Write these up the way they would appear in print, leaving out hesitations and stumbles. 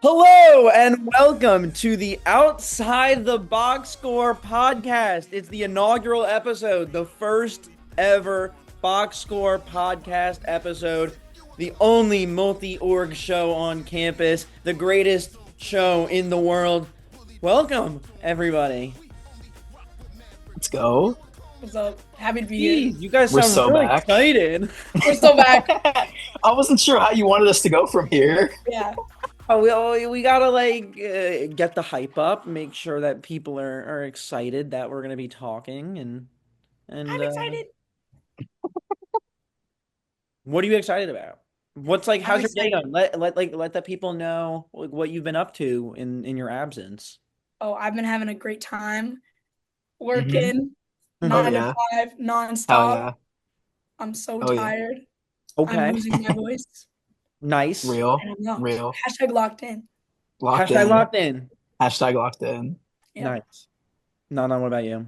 Hello and welcome to the Outside the Box Score podcast. It's the inaugural episode, the first ever Box Score podcast episode, the only multi-org show on campus, the greatest show in the world. Welcome, everybody. Let's go. What's up? Happy to be here. Jeez, you guys We're sound so really back. excited. We're so back. I wasn't sure how you wanted us to go from here. Yeah. We gotta get the hype up, make sure that people are excited that we're gonna be talking and I'm excited. What are you excited about? How's your day excited. going? Let the people know what you've been up to in your absence. Oh, I've been having a great time Mhm. working Mhm. 9 yeah. to 5 Hell nonstop. yeah. I'm so Oh, yeah. tired. Okay, I'm losing my voice. nice. Real. I don't know. Real. Hashtag locked in. Locked Hashtag in. locked in. Hashtag locked in. Yeah. Nice. Nandan, what about you?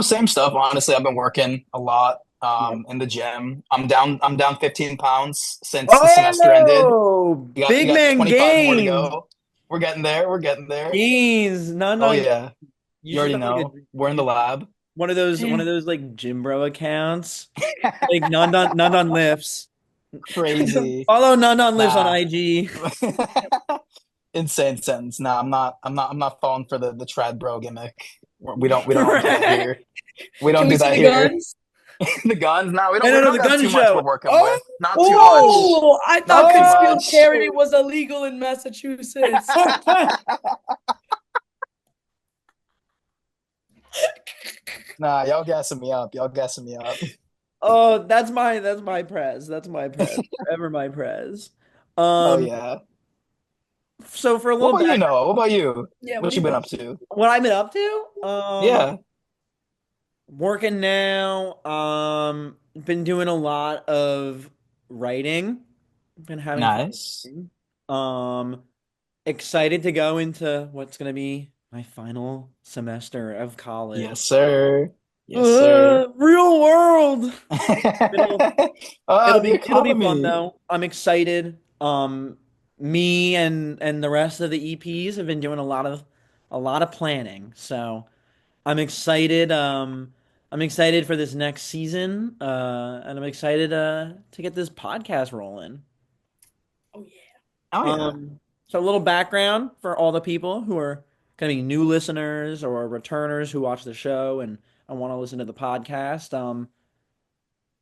Same stuff. Honestly, I've been working a lot Yeah. in the gym. I'm down 15 pounds since the semester ended. Oh, We got big man 25 more to gains. go. We're getting there. We're getting there. Jeez, Oh Nandan, yeah. you You already should have, know. We're in the lab. one of those Yeah. like gym bro accounts, like Nandan lifts. Crazy. Follow Nandan lifts on Nah. IG. Insane sentence. No, I'm not falling for the trad bro gimmick. We don't do that here. We don't Can do we see that the here. guns? The guns? No, we No, don't the got gun too show. much we're working Oh! with. Not too Oh, I thought Not too concealed much. carry was illegal in Massachusetts. much. Nah, y'all gassing me up. Y'all gassing me up. Oh, that's my prez. That's my prez. Forever my prez. Oh yeah. So for a What little about you, back, Noah? What about you? Yeah, What you been up to? what I've been up to? Yeah. Working now. Been doing a lot of writing. Been having fun Nice. writing. Excited to go into what's gonna be my final semester of college. Yes, sir. Yes, sir. Real world. Ah, the It'll be fun economy. though. I'm excited. Me and the rest of the EPs have been doing a lot of planning. So I'm excited. I'm excited for this next season. And I'm excited to get this podcast rolling. Oh, yeah. Oh yeah. So a little background for all the people who are going to be new listeners or returners who watch the show and want to listen to the podcast.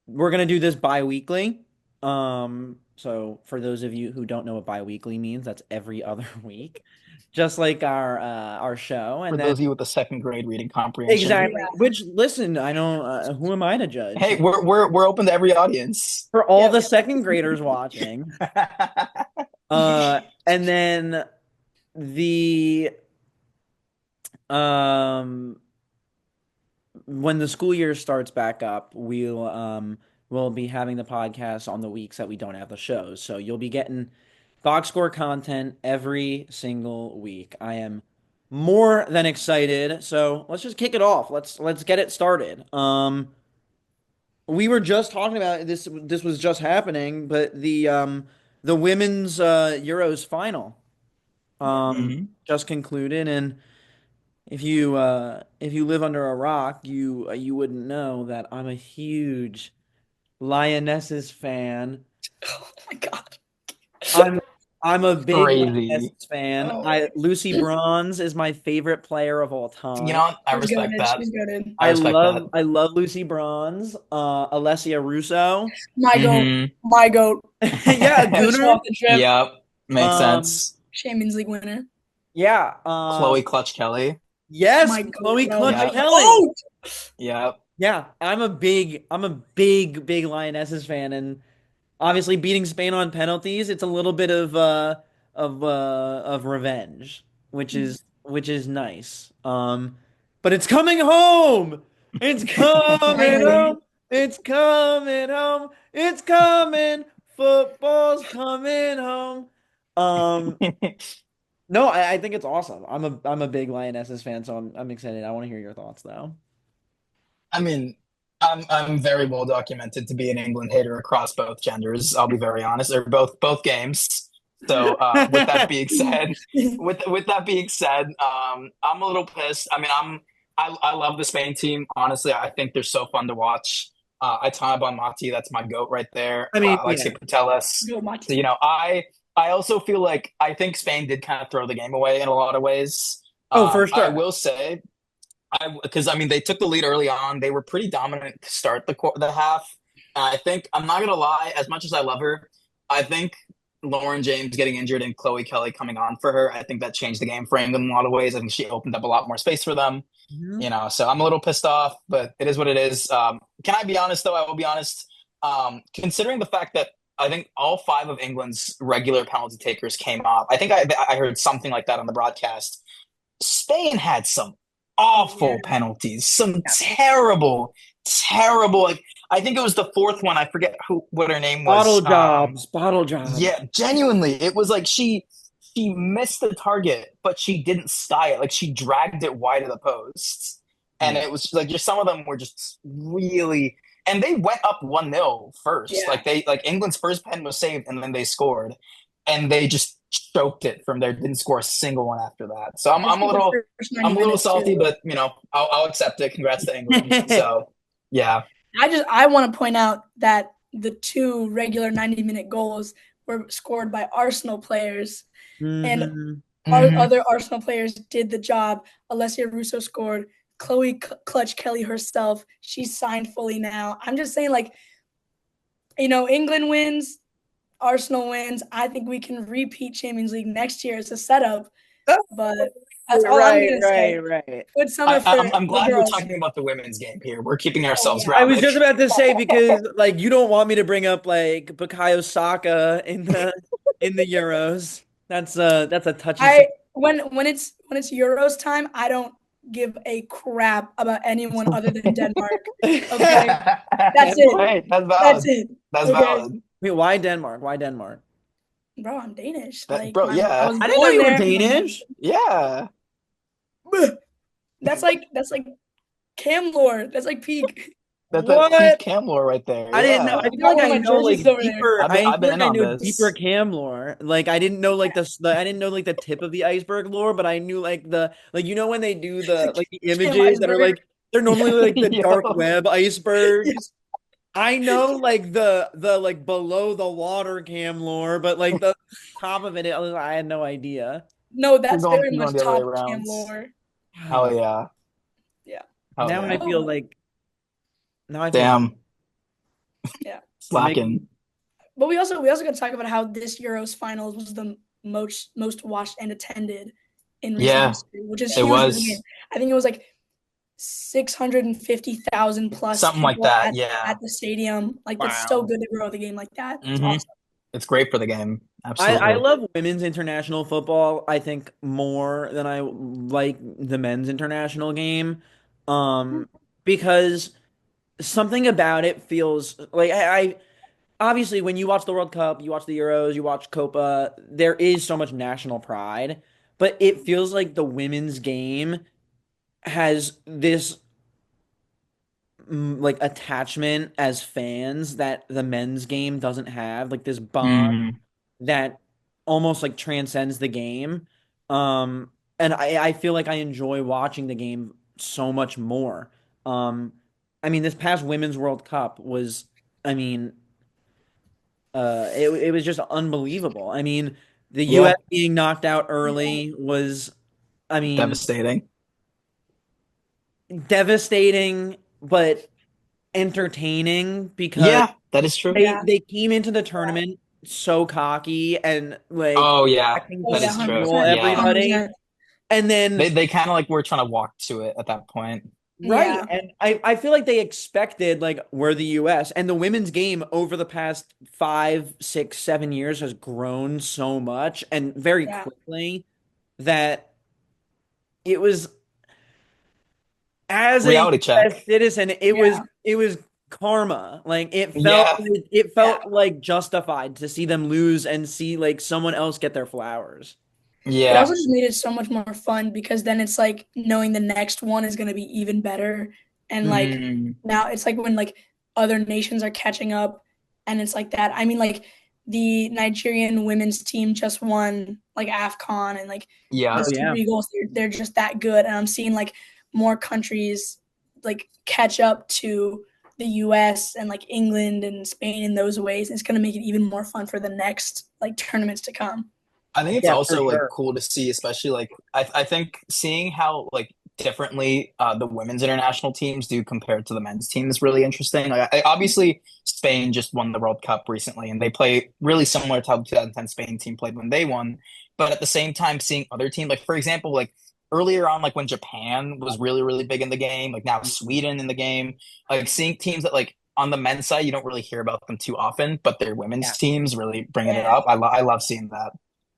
We're going to do this bi-weekly. So for those of you who don't know what bi-weekly means, that's every other week, just like our show. For And those then of you with the second grade reading comprehension. exactly, Yeah. which listen, I don't. Who am I to judge? Hey, we're open to every audience. For all Yeah. the second graders watching. And then the when the school year starts back up, we'll be having the podcast on the weeks that we don't have the shows. So you'll be getting box score content every single week. I am more than excited. So let's just kick it off. Let's get it started. We were just talking about this. This was just happening, but the women's Euros final Mhm. just concluded, and if you live under a rock, you wouldn't know that I'm a huge Lionesses fan. Oh my God. I'm I'm a big Crazy. Lionesses fan. Oh. Lucy Bronze is my favorite player of all time. You know what? I She's respect goated. that. She's goated. I respect that. I love Lucy Bronze. Alessia Russo. My goat. Mhm. My goat. Yeah, Finish Gooner. off the trip. Yep. Makes Um, sense. Champions League winner. Yeah. Chloe Clutch Kelly. Yes, My Chloe goat, bro. Clutch Yeah. Kelly. Oh! Yep. Yeah, I'm a big Lionesses fan, and obviously beating Spain on penalties, it's a little bit of revenge, which is nice. But it's coming home. It's coming home. It's coming home. It's coming. Football's coming home. No, I think it's awesome. I'm a big Lionesses fan, so I'm excited. I want to hear your thoughts though. I mean, I'm very well documented to be an England hater across both genders. I'll be very honest. They're both games. So with that being said, with that being said, I'm a little pissed. I mean, I love the Spain team. Honestly, I think they're so fun to watch. I ton on Mati. That's my goat right there. I mean, Alexia yeah. Putellas. Go, So, Mati. I also feel like I think Spain did kind of throw the game away in a lot of ways. Oh, for I sure. will say, because I mean they took the lead early on. They were pretty dominant to start the half. And I think I'm not gonna lie, as much as I love her, I think Lauren James getting injured and Chloe Kelly coming on for her, I think that changed the game for England in a lot of ways. I think she opened up a lot more space for them. Mhm. So I'm a little pissed off, but it is what it is. Can I be honest though? I will be honest. Considering the fact that I think all five of England's regular penalty takers came off, I think I heard something like that on the broadcast. Spain had some Oh yeah. awful penalties, some terrible, terrible. Like I think it was the fourth one. I forget what her name was. Bottle jobs. Yeah, genuinely, it was like she missed the target, but she didn't sty it. Like she dragged it wide of the post, and Yeah. it was like just some of them were just really. And they went up 1-0 first. Yeah. Like England's first pen was saved, and then they scored, and they just choked it from there. Didn't score a single one after that. So Just like the first 90 I'm a little minutes salty, too. but I'll accept it. Congrats to England. So yeah, I want to point out that the two regular 90-minute goals were scored by Arsenal players, and Mhm. our hmm other Arsenal players did the job. Alessia Russo scored. Chloe Clutch Kelly herself, she's signed fully now. I'm just saying, like, England wins, Arsenal wins. I think we can repeat Champions League next year as a setup, but that's all I'm Right, gonna right, say. right. Good summer for I'm the glad we're girls. talking about the women's game here. We're keeping Oh ourselves yeah. I was grounded. just about to say because like you don't want me to bring up like Bukayo Saka in the Euros. That's a touchy I subject. when it's Euros time, I don't give a crap about anyone other than Denmark. Okay, that's it. Hey, that's That's valid. it. That's Okay, valid. Wait, why Denmark? Why Denmark? bro, I'm Danish. That, Like bro, I yeah, was I didn't know born you were there. Danish. yeah. That's like Cam lore. That's like peak. That's peak What? Camlor right there. I didn't know. I Yeah, I feel got like one of I my know jerseys like over there. deeper. I I've feel been like in I on know deeper this. cam lore. Like I didn't know like I didn't know like the tip of the iceberg lore, but I knew like the like when they do the like the Cam images that are iceberg. like they're normally like the dark Yo, web icebergs. I know like the like below the water cam lore, but like the top of it, I had no idea. No, that's very you're much going the other way top around. Cam lore. Hell Wow. yeah, Yeah. hell Now I yeah. feel Oh like now I feel bad. Damn, yeah. You're making slacking. But we also got to talk about how this Euros finals was the most watched and attended in recent Yeah, history, which is it huge for the was game. I think it was like 650,000 plus something like people that. at Yeah. the stadium. Like that's so wow. good to grow the game like that. It's hmm awesome. It's great for the game. I Absolutely. love women's international football, I think, more than I like the men's international game. Because something about it feels like I obviously when you watch the World Cup, you watch the Euros, you watch Copa, there is so much national pride, but it feels like the women's game has this like attachment as fans that the men's game doesn't have, like this bond Mm. that almost like transcends the game. And I feel like I enjoy watching the game so much more. I mean, this past Women's World Cup was, I mean, it was just unbelievable. I mean, the Yeah, U.S. being knocked out Yeah. early was, I mean, devastating. devastating, but entertaining because Yeah, that is true. Yeah. they came into the tournament so cocky and like Oh yeah, acting Oh to that yeah, is true. steamroll 100%. Yeah, everybody. 100%. And then they kind of like were trying to walk to it at that point. right, Yeah. and I feel like they expected like we're the US and the women's game over the past 5, 6, 7 years has grown so much and very Yeah. quickly that it was as a Reality US check. citizen, Yeah. it was karma. Like Yeah, it Yeah. felt like justified to see them lose and see like someone else get their flowers. It yeah. also just made it so much more fun because then it's like knowing the next one is going to be even better. And like Mm. now it's like when like other nations are catching up and it's like that. I mean, like the Nigerian women's team just won like AFCON and like Yeah. the Oh Super yeah. Eagles. They're just that good, and I'm seeing like more countries like catch up to the U.S. and like England and Spain in those ways. It's gonna make it even more fun for the next like tournaments to come. I think it's Yeah, for also like sure. cool to see, especially like I think seeing how like differently the women's international teams do compared to the men's team is really interesting. Like obviously Spain just won the World Cup recently, and they play really similar to how the 2010 Spain team played when they won. But at the same time, seeing other teams, like for example, like earlier on, like when Japan was really big in the game, like now Sweden in the game, like seeing teams that like on the men's side you don't really hear about them too often, but their women's Yeah. teams really bringing it Yeah. up. I love seeing that.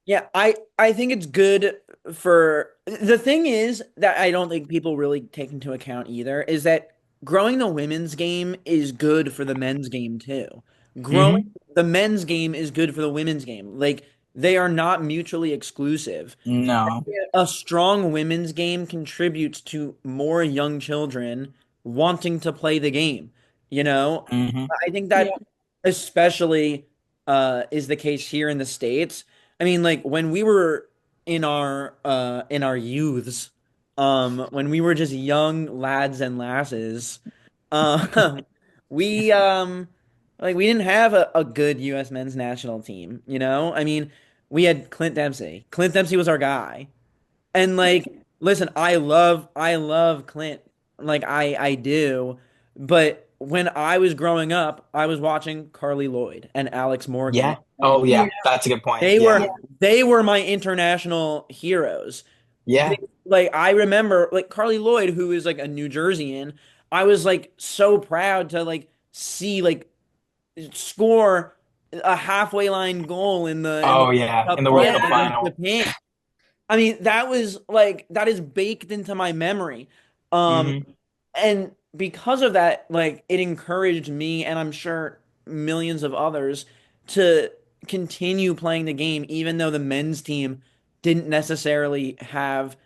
Yeah, I think it's good for the thing is that I don't think people really take into account either is that growing the women's game is good for the men's game too. Growing Hmm. the men's game is good for the women's game. Like they are not mutually exclusive. No. A strong women's game contributes to more young children wanting to play the game. You know, Hmm. I think Yeah. that especially is the case here in the States. I mean, like when we were in our youths, when we were just young lads and lasses, we like we didn't have a good US men's national team, you know? I mean, we had Clint Dempsey. Clint Dempsey was our guy. And like, listen, I love Clint. Like I do. But when I was growing up, I was watching Carly Lloyd and Alex Morgan. Yeah. Oh Yeah. yeah, that's a good point. They Yeah. were they were my international heroes. They, Yeah. like I remember like Carly Lloyd, who is like a New Jerseyan, I was like so proud to like see like score a halfway line goal in the Oh yeah, in Cup the World final Cup Yeah. against final. Japan. I mean, that was like that is baked into my memory. Um, Hmm. and because of that, like it encouraged me and I'm sure millions of others to continue playing the game, even though the men's team didn't necessarily have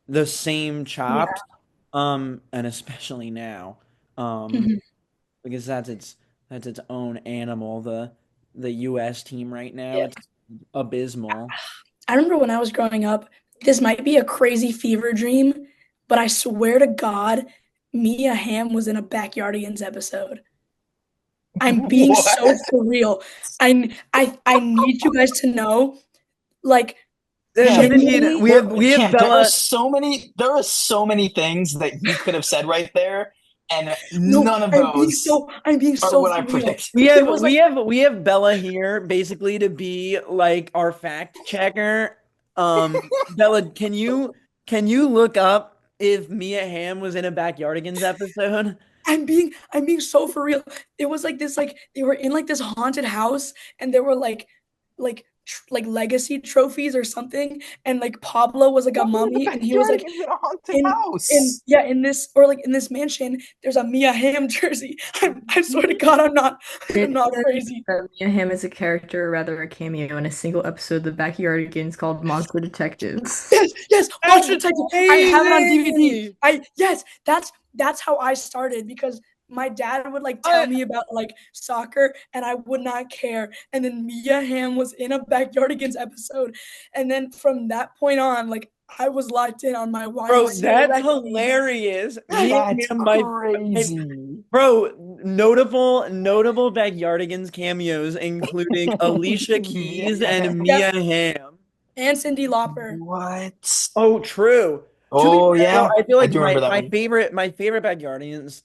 the same Yeah. chops. And especially now. Mhm. Because that's its own animal, the US team right now. Yeah. It's abysmal. I remember when I was growing up, this might be a crazy fever dream, but I swear to God, Mia Hamm was in a Backyardigans episode. I'm being so What? for real. I need you guys to know, like Cam, genuinely. We have Cam, Bella. there are so many things that you could have said right there, and No, none of those I'm being are so what I for real. predicted. It was like We have Bella here basically to be like our fact checker. Bella, can you look up if Mia Hamm was in a Backyardigans episode? I'm being so for real. It was like this, like they were in like this haunted house, and there were like legacy trophies or something, and like Pablo was like a What are the mummy, and he was like backyardigans in a haunted in house? yeah in this or like in this mansion. There's a Mia Hamm jersey. I swear to God, I'm It not says crazy. that Mia Hamm is a character, or rather a cameo, in a single episode of the Backyardigans called Monster Detectives. Yes, That's Monster Detective. I have it on DVD. crazy. I yes, that's how I started because my dad would like tell I, me about like soccer and I would not care. And then Mia Hamm was in a Backyardigans episode. And then from that point on, like I was locked in on my bro, YMCA that's wrestling. hilarious. Me Yes. and That's him, my crazy. bro, notable Backyardigans cameos, including Alicia Keys and Yep. Mia Hamm. And Cindy Lauper. What? Oh, true. To be Oh fair, though, yeah, I feel I like do remember that one. my favorite Backyardigans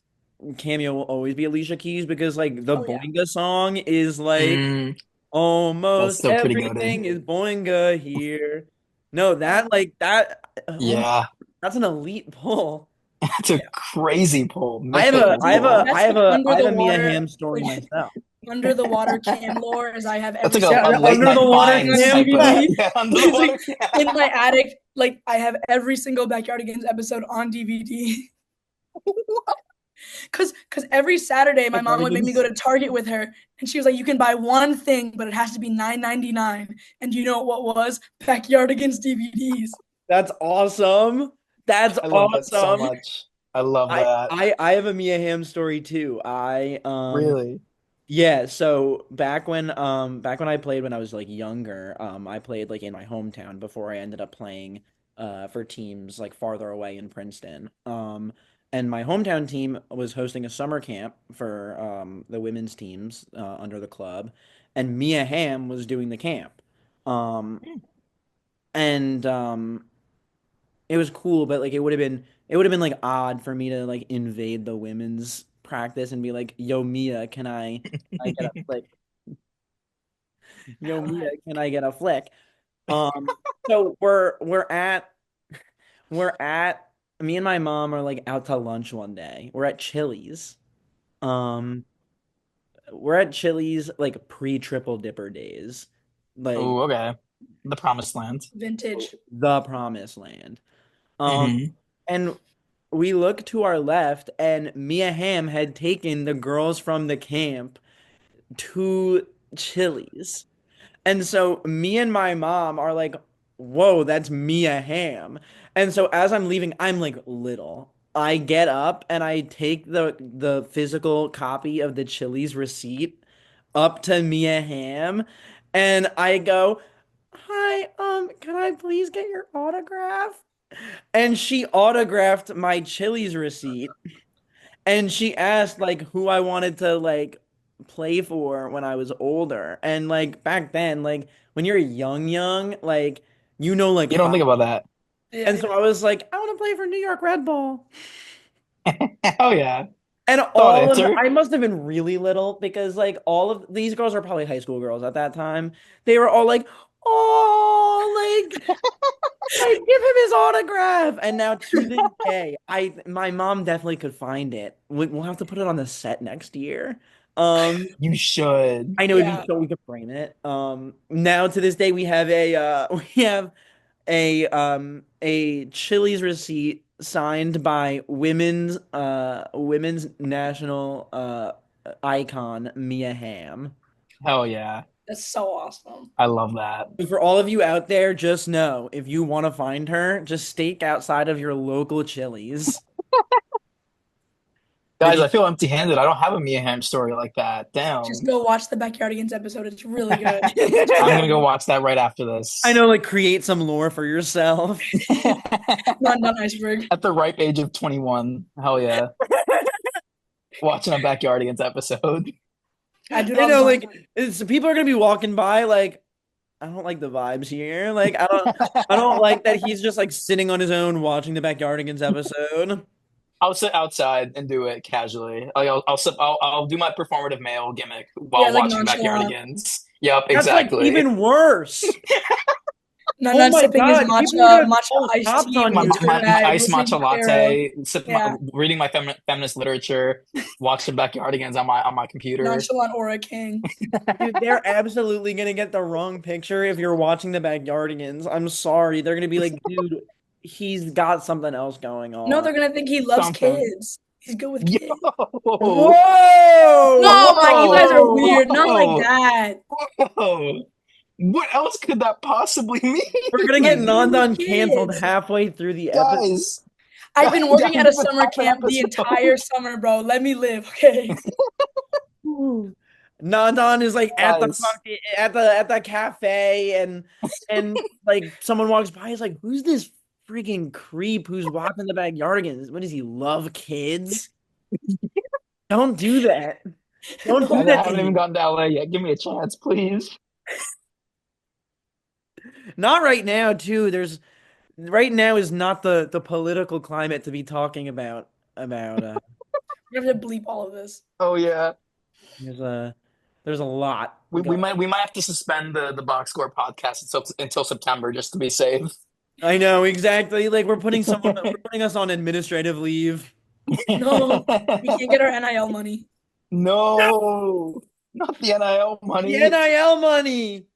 cameo will always be Alicia Keys because like the Oh yeah. Boinga song is like Mm, that's almost still pretty goaded. everything is Boinga here. No, that like that. Oh my, Yeah, that's an elite pull. that's a crazy pull. I have That's a Hey, crazy pull. that's like I under have the a Mia water, Hamm story like myself. under the water cam lore as I have That's every like single a Yeah, late under night the water Backyardigans finds on cam. type of Yeah. DVD. yeah, under the It's like water. in my attic, like I have every single Backyardigans episode on DVD. Cause every Saturday my mom would make me go Backyardigans. to Target with her, and she was like, "You can buy one thing, but it has to be $9.99." And you know what was Backyardigans DVDs? That's awesome. That's I love that so awesome. much. I love that. I have a Mia Hamm story too. I Really? Yeah, so back when I played when I was like younger, I played like in my hometown before I ended up playing for teams like farther away in Princeton. And my hometown team was hosting a summer camp for the women's teams under the club, and Mia Hamm was doing the camp. Um and it was cool, but like it would have been like odd for me to like invade the women's practice and be like, "Yo, Mia, can I get a flick? Yo, Mia, can I get a flick?" So we're at me and my mom are like out to lunch one day. We're at Chili's. Um, we're at Chili's like pre-triple dipper days, like Oh, okay. The promised land. Vintage. the promised land. Um, Hmm. and we look to our left, and Mia Hamm had taken the girls from the camp to Chili's. And so me and my mom are like, whoa, that's Mia Hamm. And so as I'm leaving, I'm like little. I get up and I take the physical copy of the Chili's receipt up to Mia Hamm and I go, "Hi, can I please get your autograph?" And she autographed my Chili's receipt and she asked like who I wanted to like play for when I was older. And like back then, like when you're young, like like You don't think five. about that. Yeah, And so I was like, I want to play for New York Red Bull. Oh yeah. And Solid all of answer. I must have been really little because like all of these girls are probably high school girls at that time. They were all like, oh, like give him his autograph. And now to this day, I my mom definitely could find it. We'll have to put it on the set next year. Um, You should. I know it'd be yeah. so we could frame it. Now to this day we have a we have a Chili's receipt signed by women's national icon Mia Hamm. Hell yeah. That's so awesome. I love that. And for all of you out there, just know if you want to find her, just stake outside of your local Chili's. Guys, Maybe I feel empty-handed. I don't have a Mia Hamm story like that. Just Damn. go watch the Backyardigans episode. It's really good. I'm gonna go watch that right after I this. know, like create some lore for yourself. Not iceberg. At the ripe age of 21. Hell yeah. Watching a Backyardigans episode. I do it I all the know, time. like people are gonna be walking by, like I don't like the vibes here. Like I don't like that he's just like sitting on his own watching the Backyardigans episode. I'll sit outside and do it casually. Like I'll do my performative male gimmick Yeah, while like watching nonchalant. Backyardigans. Yep, That's like exactly. even worse. Not Oh not my sipping his God, people are gonna matcha call the iced cops tea on with My, you, his do my, dude. my rag, iced listening matcha to Pharaoh. latte, Yeah, reading my feminist literature, watching Backyardigans on my computer. nonchalant aura king. Dude, they're absolutely gonna get the wrong picture if you're watching the Backyardigans. I'm sorry. They're gonna be like, dude, he's got something else going No, on. they're gonna think he loves Something. kids. He's good with Yo, kids. Whoa! No, my, you guys are Whoa! weird. Not like whoa, that. whoa. What else could that possibly We're gonna get He's mean? good with Nandan canceled kids. halfay through the episode. Guys, I've been working guys, at a give us summer half an camp the episode. entire summer, bro. Let me live, okay? Nandan is like at the Guys, fucking at the cafe and like someone walks by, he's like, who's this freaking creep who's walking the Backyardigans? What does he love kids? Don't do that. Don't do guys, I that to haven't even him. gotten to LA yet. Give me a chance, please. Not right now, too. There's right now is not the political climate to be talking about We're gonna have to bleep all of this. Oh yeah. there's a there's a lot We going. might have to suspend the box score podcast until September just to be safe. I know exactly. Like we're putting us on administrative leave. No, we can't get our NIL money. No, not the NIL The money. NIL money.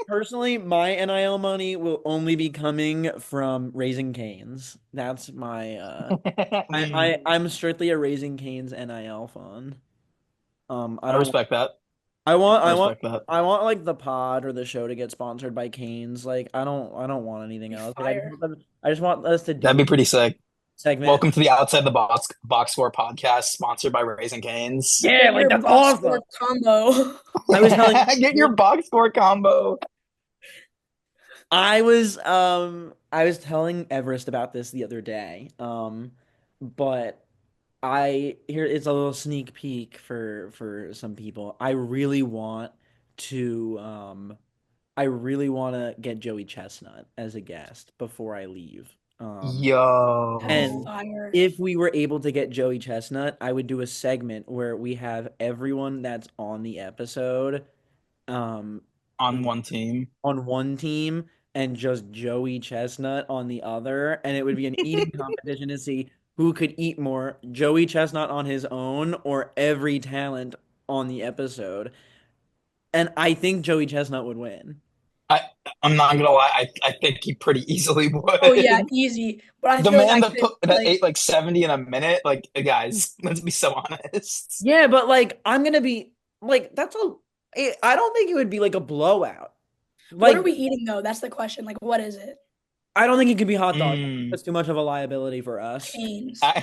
Personally, my NIL money will only be coming from Raising Cane's. That's my I'm strictly a Raising Cane's NIL fund. I I don't respect that. I want I I want respect that. I want like the pod or the show to get sponsored by Cane's. Like I don't want anything Be else. Like fire. I just want us to That'd do be pretty sick. segment. Welcome to the Outside the Box Score podcast, sponsored by Raising Cane's. Yeah, like Your that's box awesome. score combo. I was telling Get your box score combo. I was telling Everest about this the other day. But here it's a little sneak peek for some people. I really want to get Joey Chestnut as a guest before I leave. Yo. And Fire. if we were able to get Joey Chestnut, I would do a segment where we have everyone that's on the episode um On one team. on one team and just Joey Chestnut on the other, and it would be an eating competition to see who could eat more, Joey Chestnut on his own or every talent on the episode. And I think Joey Chestnut would win. I I'm not gonna lie, I think he pretty easily would. Oh yeah, easy. But I The feel like man I that could that like ate like 70 in a minute, like guys, let's be so honest. Yeah, but like I'm gonna be like I don't think it would be like a blowout. what are Like we eating though? That's the question. Like what is it? I don't think it could be hot dogs. Mm. That's too much of a liability for us. Canes. Yeah,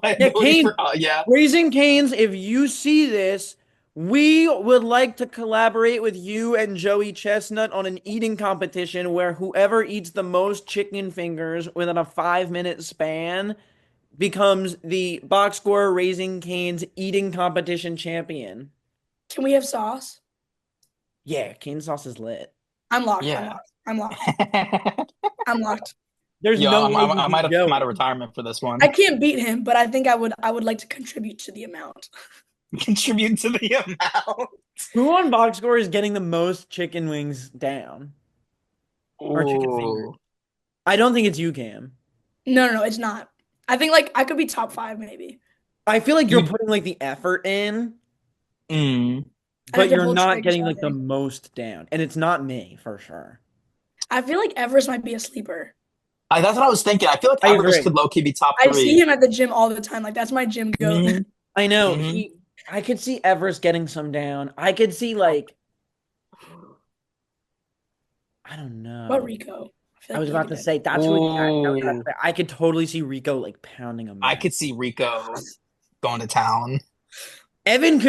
Liability Kane, for, yeah. Raising Cane's, if you see this, we would like to collaborate with you and Joey Chestnut on an eating competition where whoever eats the most chicken fingers within a 5-minute span becomes the box score Raising Cane's eating competition champion. Can we have sauce? Yeah, cane sauce is lit. I'm locked. Yeah. I'm locked. I'm locked. There's Yo, no way you I beat might have come out Joey. of retirement for this one. I can't beat him, but I think I would like to contribute to the amount. Contribute to the amount. Who on box score is getting the most chicken wings down? Or chicken fingers? Ooh. I don't think it's you, Cam. No, it's not. I think like I could be top 5 maybe. I feel like you're You- putting like the effort in, Mm. but have to you're pull not triggers getting all like the day. most down. And it's not me for sure. I feel like Everest might be a sleeper. That's what I was thinking. I feel like I Everest agree. could low-key be top I see 3. him at the gym all the time. Like that's my gym goat. Mhm. I know Mhm. I could see Everest getting some down. I could see like I don't know. What Rico? I was about to say that's what Ooh. I could totally see Rico like pounding him. I Back. could see Rico going to town. Evan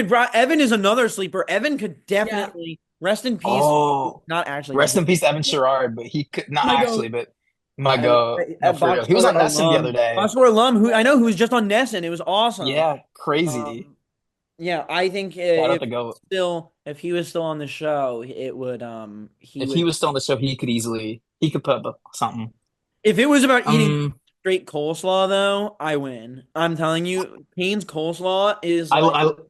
is another sleeper. Evan could definitely rest in peace. Oh, Not actually. rest in peace, Evan Sherrard, but he could not My actually, goat. but my God, no, for real. He was on Nesson the other day. Box score alum, who I know who was just on Nesson. It was awesome. Yeah, crazy. Yeah, I think Shout out to GOAT. if he was still on the show, it would If he was still on the show, he could put up something. if it was about eating straight coleslaw though, I win. I'm telling you, Payne's coleslaw is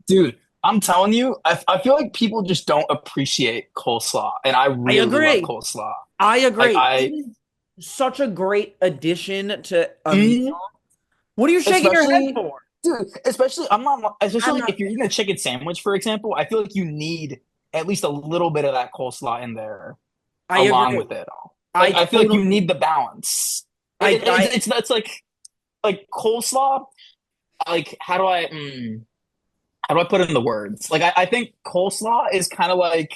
Dude, I'm telling you, I feel like people just don't appreciate coleslaw, and I really agree. love coleslaw. I agree. Like, It is such a great addition to a meal. What are you shaking your head for? Dude, especially if you're eating a chicken sandwich, for example, I feel like you need at least a little bit of that coleslaw in there along with it all. Like, I feel like you need the balance. That's like coleslaw. Like how do I put it in the words? Like I think coleslaw is kind of like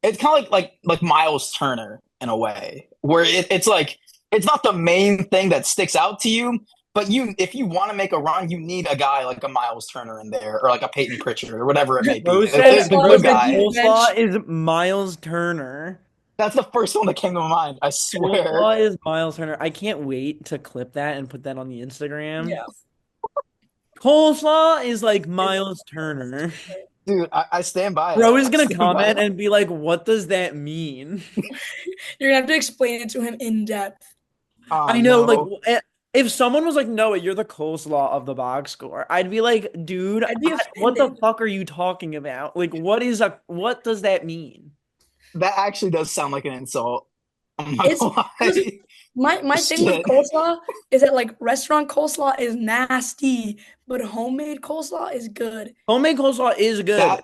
it's kind of like Miles Turner in a way, where it's like it's not the main thing that sticks out to you, but if you want to make a run, you need a guy like a Miles Turner in there, or like a Peyton Pritchard, or whatever it may be. The good guy. guy. Coleslaw is Miles Turner. That's the first one that came to mind. I swear. Coleslaw is Miles Turner. I can't wait to clip that and put that on the Instagram. Yeah. Coleslaw is like Miles Turner. Dude, I stand by it. Bro is gonna comment and be like, "What does that mean?" You're gonna have to explain it to him in depth. I know, like, if someone was like, "Noah, you're the coleslaw of the box score," I'd be like, "Dude, I'd be what the offended. fuck are you talking about? Like, what does that mean?" that actually does sound like an insult. I'm not gonna lie. My thing with coleslaw is that like restaurant coleslaw is nasty, but homemade coleslaw is good. Homemade coleslaw is good.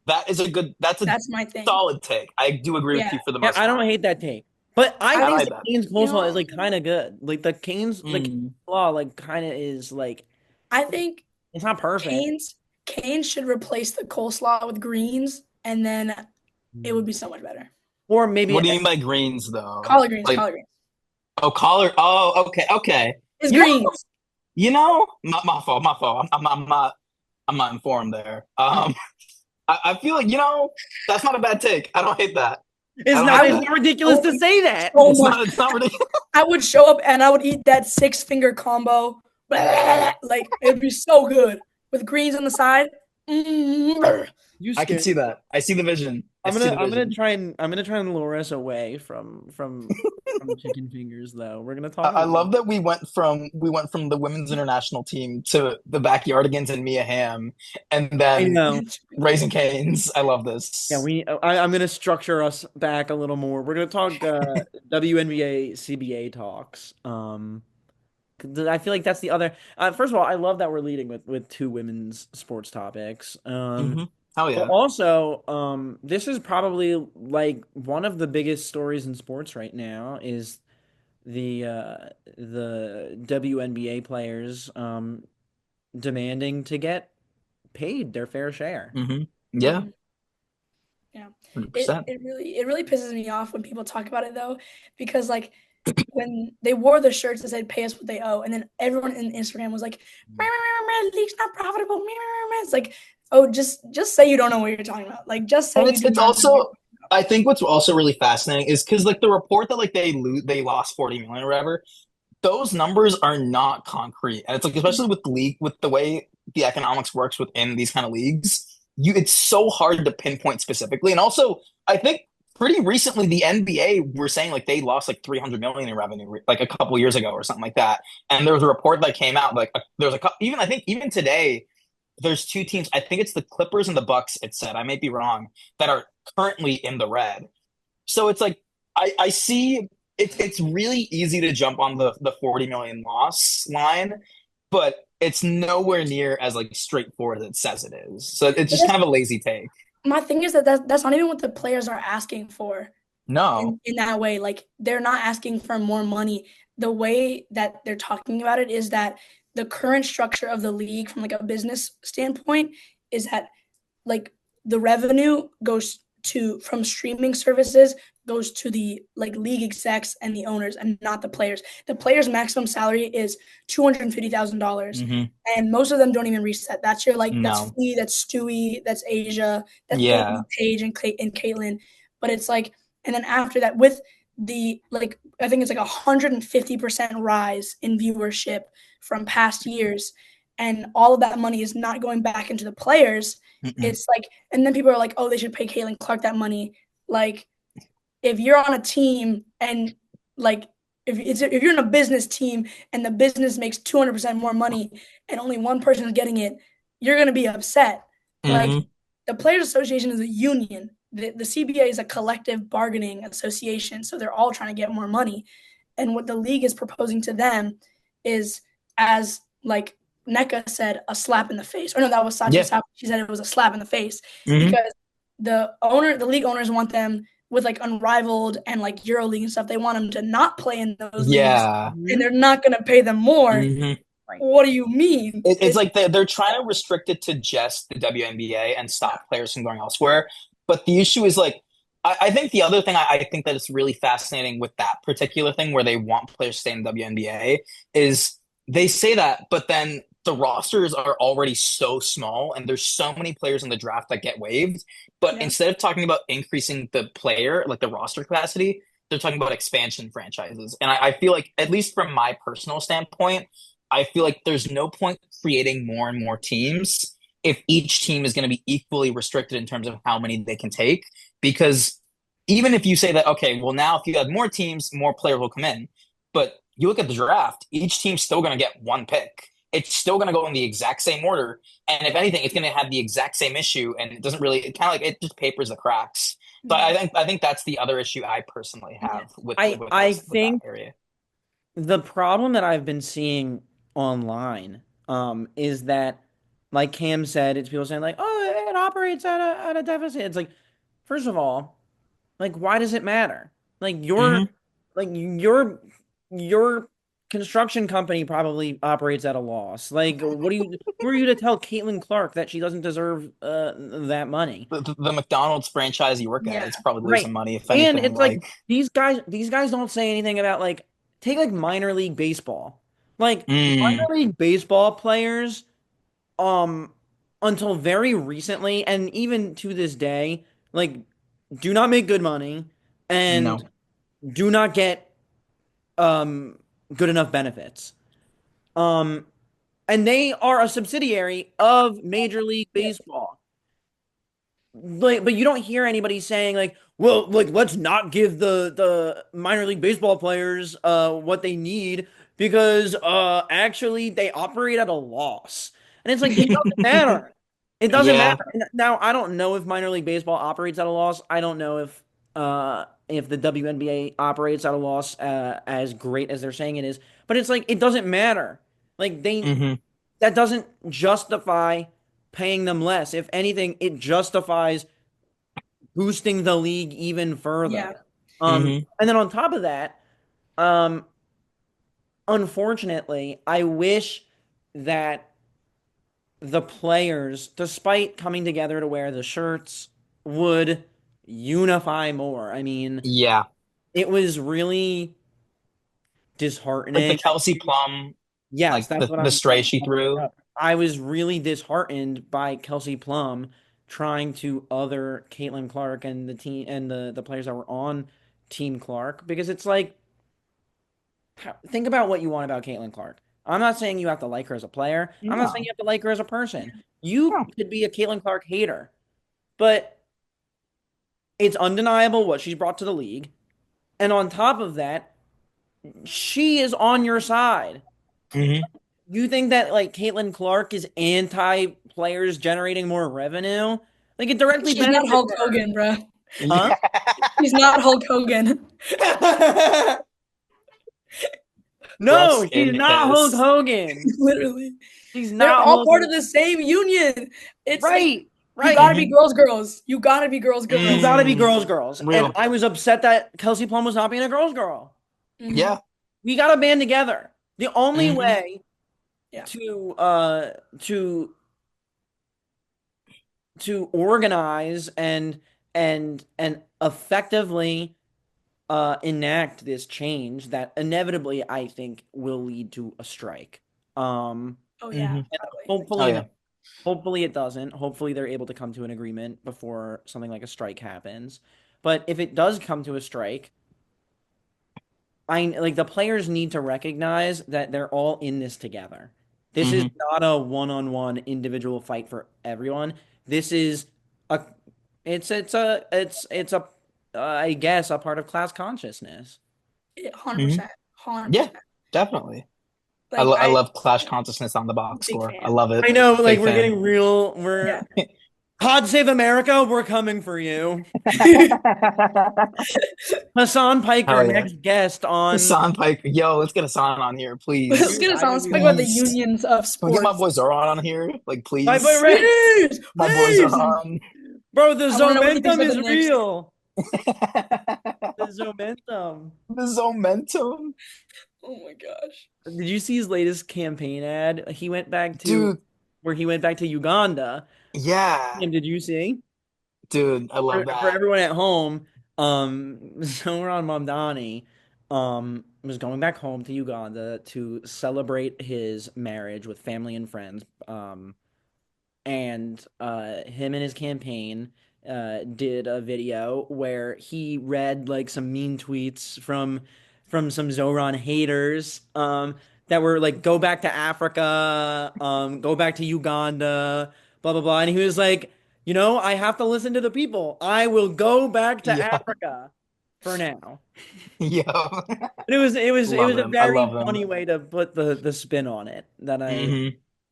That's my thing. Solid take. I do agree with you for the most part. I don't hate that take. But I like think the that. Cane's coleslaw is like kind of good. Like the Cane's coleslaw like kind of is like I think it's not perfect. Cane's should replace the coleslaw with greens, and then it would be so much better. Or maybe What do you mean by greens though? Collard greens, Like, collard greens. Oh, collar. Oh, okay, okay. It's You know, greens. my fault, my fault. I'm not informed there. I feel like that's not a bad take. I don't hate that. I It's don't not. hate I It's would that. not eat ridiculous to say that. so much. It's not ridiculous. I would show up and I would eat that 6 finger combo. Like it'd be so good with greens on the side. Mm. You I can scared see me. that. I see the vision. I see the vision. I'm gonna try and lure us away from chicken fingers though. We're gonna I talk I about love that we went from the women's international team to the backyardigans and Mia Hamm, and I then know. Raising Cane's. I love Yeah, this. I'm gonna structure us back a little more. We're gonna talk WNBA CBA talks. 'Cause I feel like that's the other. First of all, I love that we're leading with two women's sports topics. Hell But yeah. also, this is probably like one of the biggest stories in sports right now is the WNBA players demanding to get paid their fair share. hmm Yeah, Mhm. Yeah. It 100%. it really it really pisses me off when people talk about it though, because like when they wore the shirts that said "Pay us what they owe," and then everyone in Instagram was like, "Meh, meh, meh, meh, "League's not profitable." Meh, meh, meh, meh." It's like, oh, just say you don't know what you're talking about. Like, just say And you it's do it's not know what you're also talking about. I think what's also really fascinating is because like the report that like they lost 40 million or whatever, those numbers are not concrete. And it's like especially with the league with the way the economics works within these kind of leagues, it's so hard to pinpoint specifically. And also, I think pretty recently the NBA were saying like they lost like 300 million in revenue like a couple years ago or something like that. And there was a report that came out like there was even I think even today there's two teams. I think it's the Clippers and the Bucks. It said I may be wrong that are currently in the red. So it's like I see it's really easy to jump on the 40 million loss line, but it's nowhere near as like straightforward as it says it is. So it's But just kind of a lazy take. my thing is that's not even what the players are asking for No. in that way. Like they're not asking for more money. The way that they're talking about it is that the current structure of the league from like a business standpoint is that like the revenue goes to from streaming services goes to the like league execs and the owners and not the players. The players' maximum salary is $250,000, hmm and most of them don't even reset. That's your like that's No. Flea, that's Stewie, that's Asia, that's Yeah. Amy, Paige, and Caitlin. But it's like, and then after that, with the like, I think it's like 150% rise in viewership from past years, and all of that money is not going back into the players. Mm-mm. It's like, and then people are like, oh, they should pay Caitlin Clark that money. Like, if you're on a team and like, if you're in a business team and the business makes 200% more money and only one person is getting it, you're gonna be upset. Like, hmm the Players Association is a union. The CBA is a collective bargaining association, so they're all trying to get more money. And what the league is proposing to them is, as like NECA said, a slap in the face. Or no, that was Sachi Yeah. Sapp. She said it was a slap in the face hmm because the league owners want them with like Unrivaled and like EuroLeague and stuff. They want them to not play in those leagues, Yeah. and they're not going to pay them more. hmm Right. What do you mean? It's like they're trying to restrict it to just the WNBA and stop players from going elsewhere. But the issue is like, I think the other thing I think that is really fascinating with that particular thing where they want players to stay in the WNBA is they say that, but then the rosters are already so small and there's so many players in the draft that get waived. But Yeah. instead of talking about increasing the player, like the roster capacity, they're talking about expansion franchises. And I feel like, at least from my personal standpoint, I feel like there's no point creating more and more teams if each team is going to be equally restricted in terms of how many they can take. Because even if you say that, okay, well, now if you have more teams, more players will come in. But you look at the draft, each team's still going to get one pick. It's still going to go in the exact same order. And if anything, it's going to have the exact same issue. And it doesn't really, it kind of like, it just papers the cracks. So Yeah. I think that's the other issue I personally Yeah. have with I with that think area. the problem that I've been seeing online is that like Cam said, it's people saying like, "Oh, it operates at a deficit." It's like, first of all, like why does it matter? Like hmm your construction company probably operates at a loss. Like what do you who are you to tell Caitlin Clark that she doesn't deserve that money? the McDonald's franchise you work at, Yeah. it's probably Right. losing money if And anything. it's like Like, these guys don't say anything about like take like minor league baseball. Like Mm, minor league baseball players, um, until very recently, and even to this day, like do not make good money and no. do not get um good enough benefits. Um, and they are a subsidiary of Major League Yeah. Baseball. Like, but you don't hear anybody saying like, well, like let's not give the minor league baseball players what they need because actually they operate at a loss. And it's like it doesn't matter. It doesn't Yeah. matter. Now, I don't know if minor league baseball operates at a loss. I don't know if the WNBA operates at a loss as great as they're saying it is. But it's like it doesn't matter. Like they Hmm. that doesn't justify paying them less. If anything, it justifies boosting the league even further. Yeah. Hmm. And then on top of that, um, unfortunately, I wish that the players, despite coming together to wear the shirts, would unify more. I mean, Yeah. it was really Like the disheartening. Kelsey Plum, Yes, like that's what the I'm stray about she to bring threw. up. I was really disheartened by Kelsey Plum trying to other Caitlin Clark and the team and the players that were on Team Clark because it's like think about what you want about Caitlin Clark. I'm not saying you have to like her as a player. I'm not saying No. you have to like her as a person. You No. could be a Caitlin Clark hater, but it's undeniable what she's brought to the league. And on top of that, she is on your side. Hmm. You think that like Caitlin Clark is anti players generating more revenue? Like it directly She's not benefits Hulk her. Hogan, bro. Huh? Yeah. She's not Hulk Hogan. No, Rest she's in not Hulk piss. Hogan. Literally. She's They're not all Hulk part of Hogan. the same union. It's like Right, you right. gotta be Hmm. girls, girls. You gotta be girls, You girls. gotta be Mm, girls, girls. And real. I was upset that Kelsey Plum was not being a girls, girl. Hmm. Yeah. We gotta band together. The only Hmm. way Yeah. to to organize and effectively enact this change that inevitably I think will lead to a strike. Um, Oh yeah, Hmm. and probably. Oh hopefully yeah. not. Hopefully it doesn't. Hopefully they're able to come to an agreement before something like a strike happens. But if it does come to a strike, I like the players need to recognize that they're all in this together. This is Hmm. not a one-on-one individual fight for everyone. This is a it's a I guess a part of class consciousness. 100%. Yeah, 100%. definitely. Like I I love Clash consciousness on the box big score. I fan. love it. I know, like Big we're fan. getting real. Yeah. We're Pod Save America. We're coming for you, Hassan Piker, Hell yeah. next guest on. Hassan Piker. Yo, let's get Hassan on here, Let's please. Dude, get us I on. would Let's be talk about love the that. Please. unions of Can we get my sports. boy Zoran on here? Like, My boy please. Ray, Please, My boy please. Zoran. bro. The I want to know what he thinks Zomentum about is the Knicks. real. The Zomentum. The Zomentum. Oh my gosh. Did you see his latest campaign ad? He went back to Dude, where he went back to Uganda. yeah. And did you see? Dude, I love For that. everyone at home, Zoran Mamdani, was going back home to Uganda to celebrate his marriage with family and friends. And him and his campaign did a video where he read like some mean tweets from some Zoran haters that were like go back to Africa, go back to Uganda, blah blah blah, and he was like, you know, I have to listen to the people. I will go back to Yeah. Africa for now. Yo. But it Love was a him. I very love him. funny way to put the spin on it Hmm. that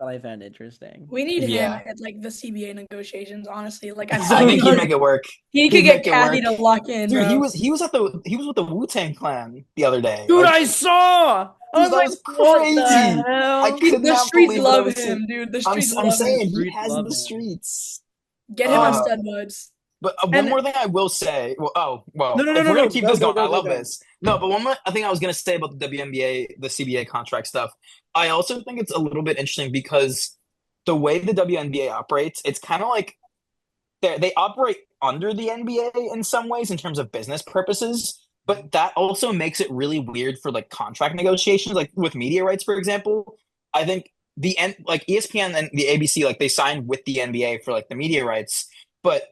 I found interesting. We need him Yeah. at like the CBA negotiations. Honestly, like I feel I like think he'd make it work. he could He'd get make it Kathy work. to lock in, Dude, bro. he was with the Wu-Tang Clan the other day. Dude, Like, I saw. I dude, was that like, was what the crazy. I hell? could The not streets believe what I love was seeing. him, dude. The streets I'm love The him. saying he streets has love the him. streets. Get him on Uh, stud buds. but one And more thing I will say. Well, no, well, no, no, if no, we're no. gonna keep Go, this go, going, I go, go, love go. this. No, but one more thing I was gonna say about the WNBA, the CBA contract stuff. I also think it's a little bit interesting because the way the WNBA operates, it's kind of like they operate under the NBA in some ways in terms of business purposes. But that also makes it really weird for like contract negotiations, like with media rights, for example. I think like ESPN and the ABC, like they signed with the NBA for like the media rights, but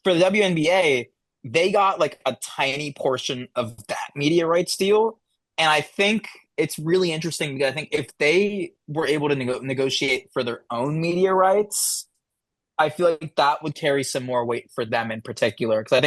for the WNBA, they got like a tiny portion of that media rights deal. And I think it's really interesting because I think if they were able to negotiate for their own media rights, I feel like that would carry some more weight for them in particular. Because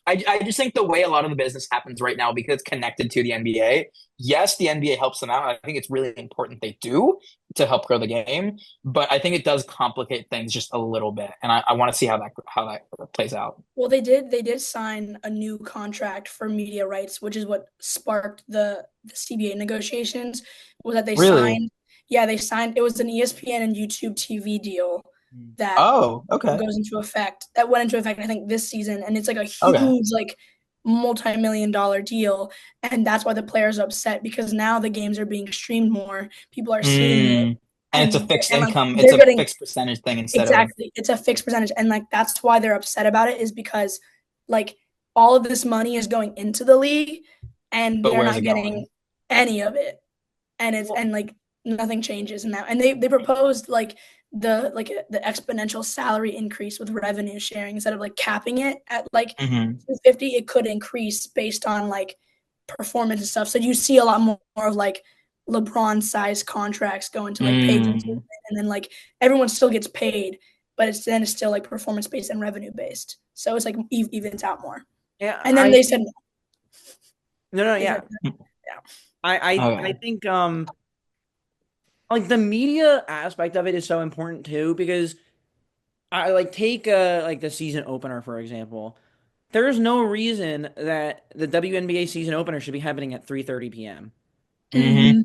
I just think the way a lot of the business happens right now, because it's connected to the NBA, yes, the NBA helps them out. I think it's really important they do to help grow the game. But I think it does complicate things just a little bit. And I want to see how that plays out. Well, they did sign a new contract for media rights, which is what sparked the CBA negotiations. Was that they Really? signed? Yeah, they signed. It was an ESPN and YouTube TV deal that Oh, okay. goes into effect. That went into effect, I think, this season, and it's like a Okay. huge, like, multi-million-dollar deal, and that's why the players are upset because now the games are being streamed more. People are seeing it, Mm. And it's a fixed and like income, it's they're a getting fixed percentage thing instead of exactly. It's a fixed percentage, and like that's why they're upset about it is because like all of this money is going into the league, and but they're where's it not going? getting any of it, Well, and like nothing changes in that. And they proposed like the exponential salary increase with revenue sharing instead of like capping it at like Hmm. 250. It could increase based on like performance and stuff. So you see a lot more of like LeBron size contracts going to like Paige Mm. and then like everyone still gets paid, but it's still like performance based and revenue based. So it's like evens out more. yeah, And then I they said think no, no, they said yeah. yeah. I Okay. think like the media aspect of it is so important too because I like take like the season opener for example. There's no reason that the WNBA season opener should be happening at 3:30 p.m. Hmm. Mm-hmm.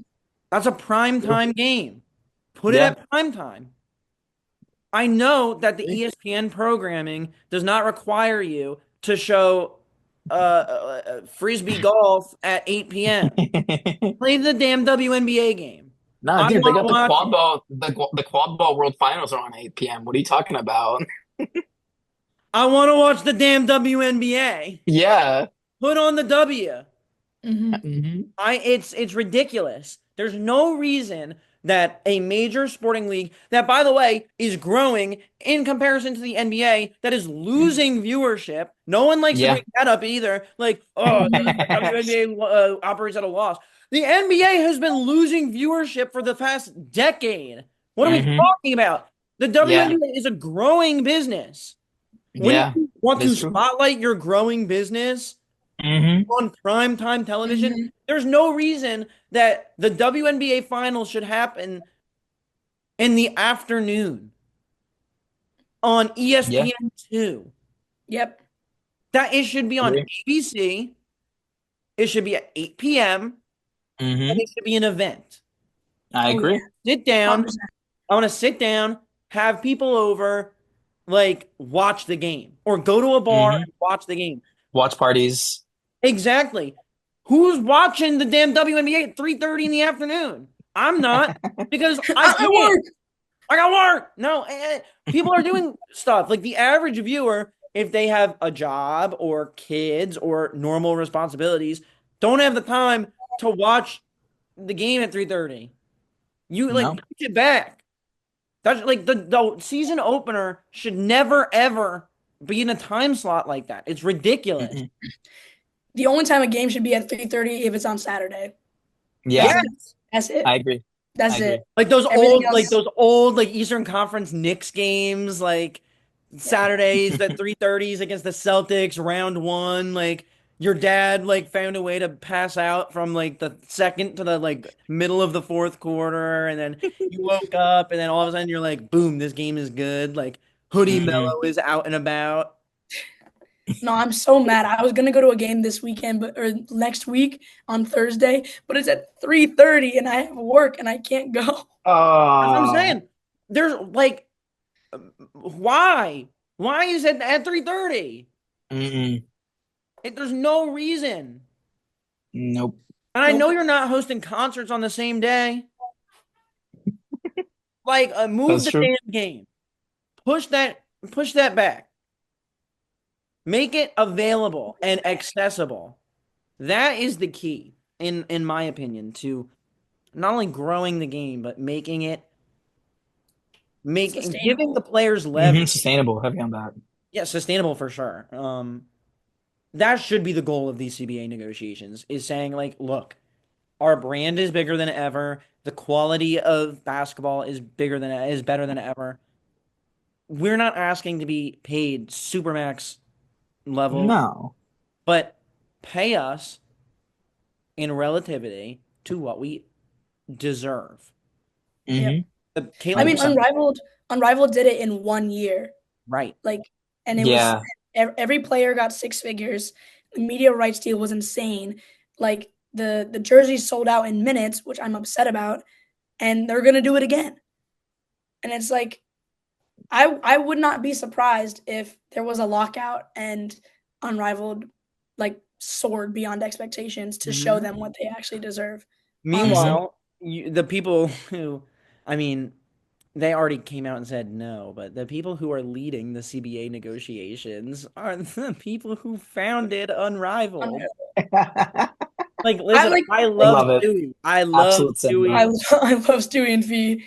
That's a prime time game. Put it Yeah. at prime time. I know that the Agree. ESPN programming does not require you to show frisbee golf at 8 p.m. Play the damn WNBA game. Nah, I dude, they want to got the watch quad it. ball. The quad ball world finals are on 8 p.m. What are you talking about? I want to watch the damn WNBA. Yeah. Put on the W. Mm-hmm. Hmm. It's ridiculous. There's no reason that a major sporting league that by the way is growing in comparison to the NBA that is losing viewership. No one likes to Yeah. bring that up either. Like, oh, the WNBA operates at a loss. The NBA has been losing viewership for the past decade. What are we Hmm. talking about? The Yeah. WNBA is a growing business. When Yeah. you want to That's true. spotlight your growing business, Hmm. on primetime television. Mm-hmm. There's no reason that the WNBA finals should happen in the afternoon on Yeah. ESPN2. Yep. That it should be on Agree. ABC. It should be at 8 p.m. and Hmm. it should be an event. I Oh yeah. agree. Sit down. 100%. I want to sit down, have people over, like watch the game or go to a bar Hmm. and watch the game. Watch parties. Exactly. Who's watching the damn WNBA at 3:30 in the afternoon? I'm not because I I'm at can't. work. I got work. No, people are doing stuff. Like the average viewer, if they have a job or kids or normal responsibilities, don't have the time to watch the game at 3:30. You like No. push it back. That's like the season opener should never ever be in a time slot like that. It's ridiculous. Mm-mm. The only time a game should be at 3:30 if it's on Saturday. That's Yeah. it. Yes. That's it. I agree. I That's agree. it. Like Everything else. those old like Eastern Conference Knicks games, like Yeah. Saturdays at 3:30s against the Celtics, round one. Like your dad like found a way to pass out from like the second to the like middle of the fourth quarter, and then you woke up, and then all of a sudden you're like, boom, this game is good. Like Hoodie Hmm. Mellow is out and about. No, I'm so mad. I was gonna go to a game this weekend, but or next week on Thursday, but it's at 3:30 and I have work and I can't go. That's what I'm Oh. saying. There's like, why? Why is it at 3:30? Mm-mm. There's no reason. Nope. And I know Nope. you're not hosting concerts on the same day. Like, move That's the true. damn game. Push that back. Make it available and accessible. That is the key, in my opinion, to not only growing the game, but giving the Sustainable. players leverage. Sustainable, heavy on that. Yeah, sustainable for sure. That should be the goal of these CBA negotiations, is saying like, look, our brand is bigger than ever. The quality of basketball is better than ever. We're not asking to be paid supermax level, No. but pay us in relativity to what we deserve. Yep. Mm-hmm. I Caitlin mean, Clark, 100%. Unrivaled did it in 1 year. right? Like, and it was Yeah. every player got 6 figures. The media rights deal was insane. Like the jerseys sold out in minutes, which I'm upset about, and they're gonna do it again. And it's like I would not be surprised if there was a lockout and Unrivaled like soared beyond expectations to show Mhm. them what they actually deserve. Honestly. Meanwhile, the people who, I mean, they already came out and said no, but the people who are leading the CBA negotiations are the people who founded Unrivaled. Like, I listen, like I I love love it. Stewie. I love Absolute Stewie. symbol. I love Stewie and Fee.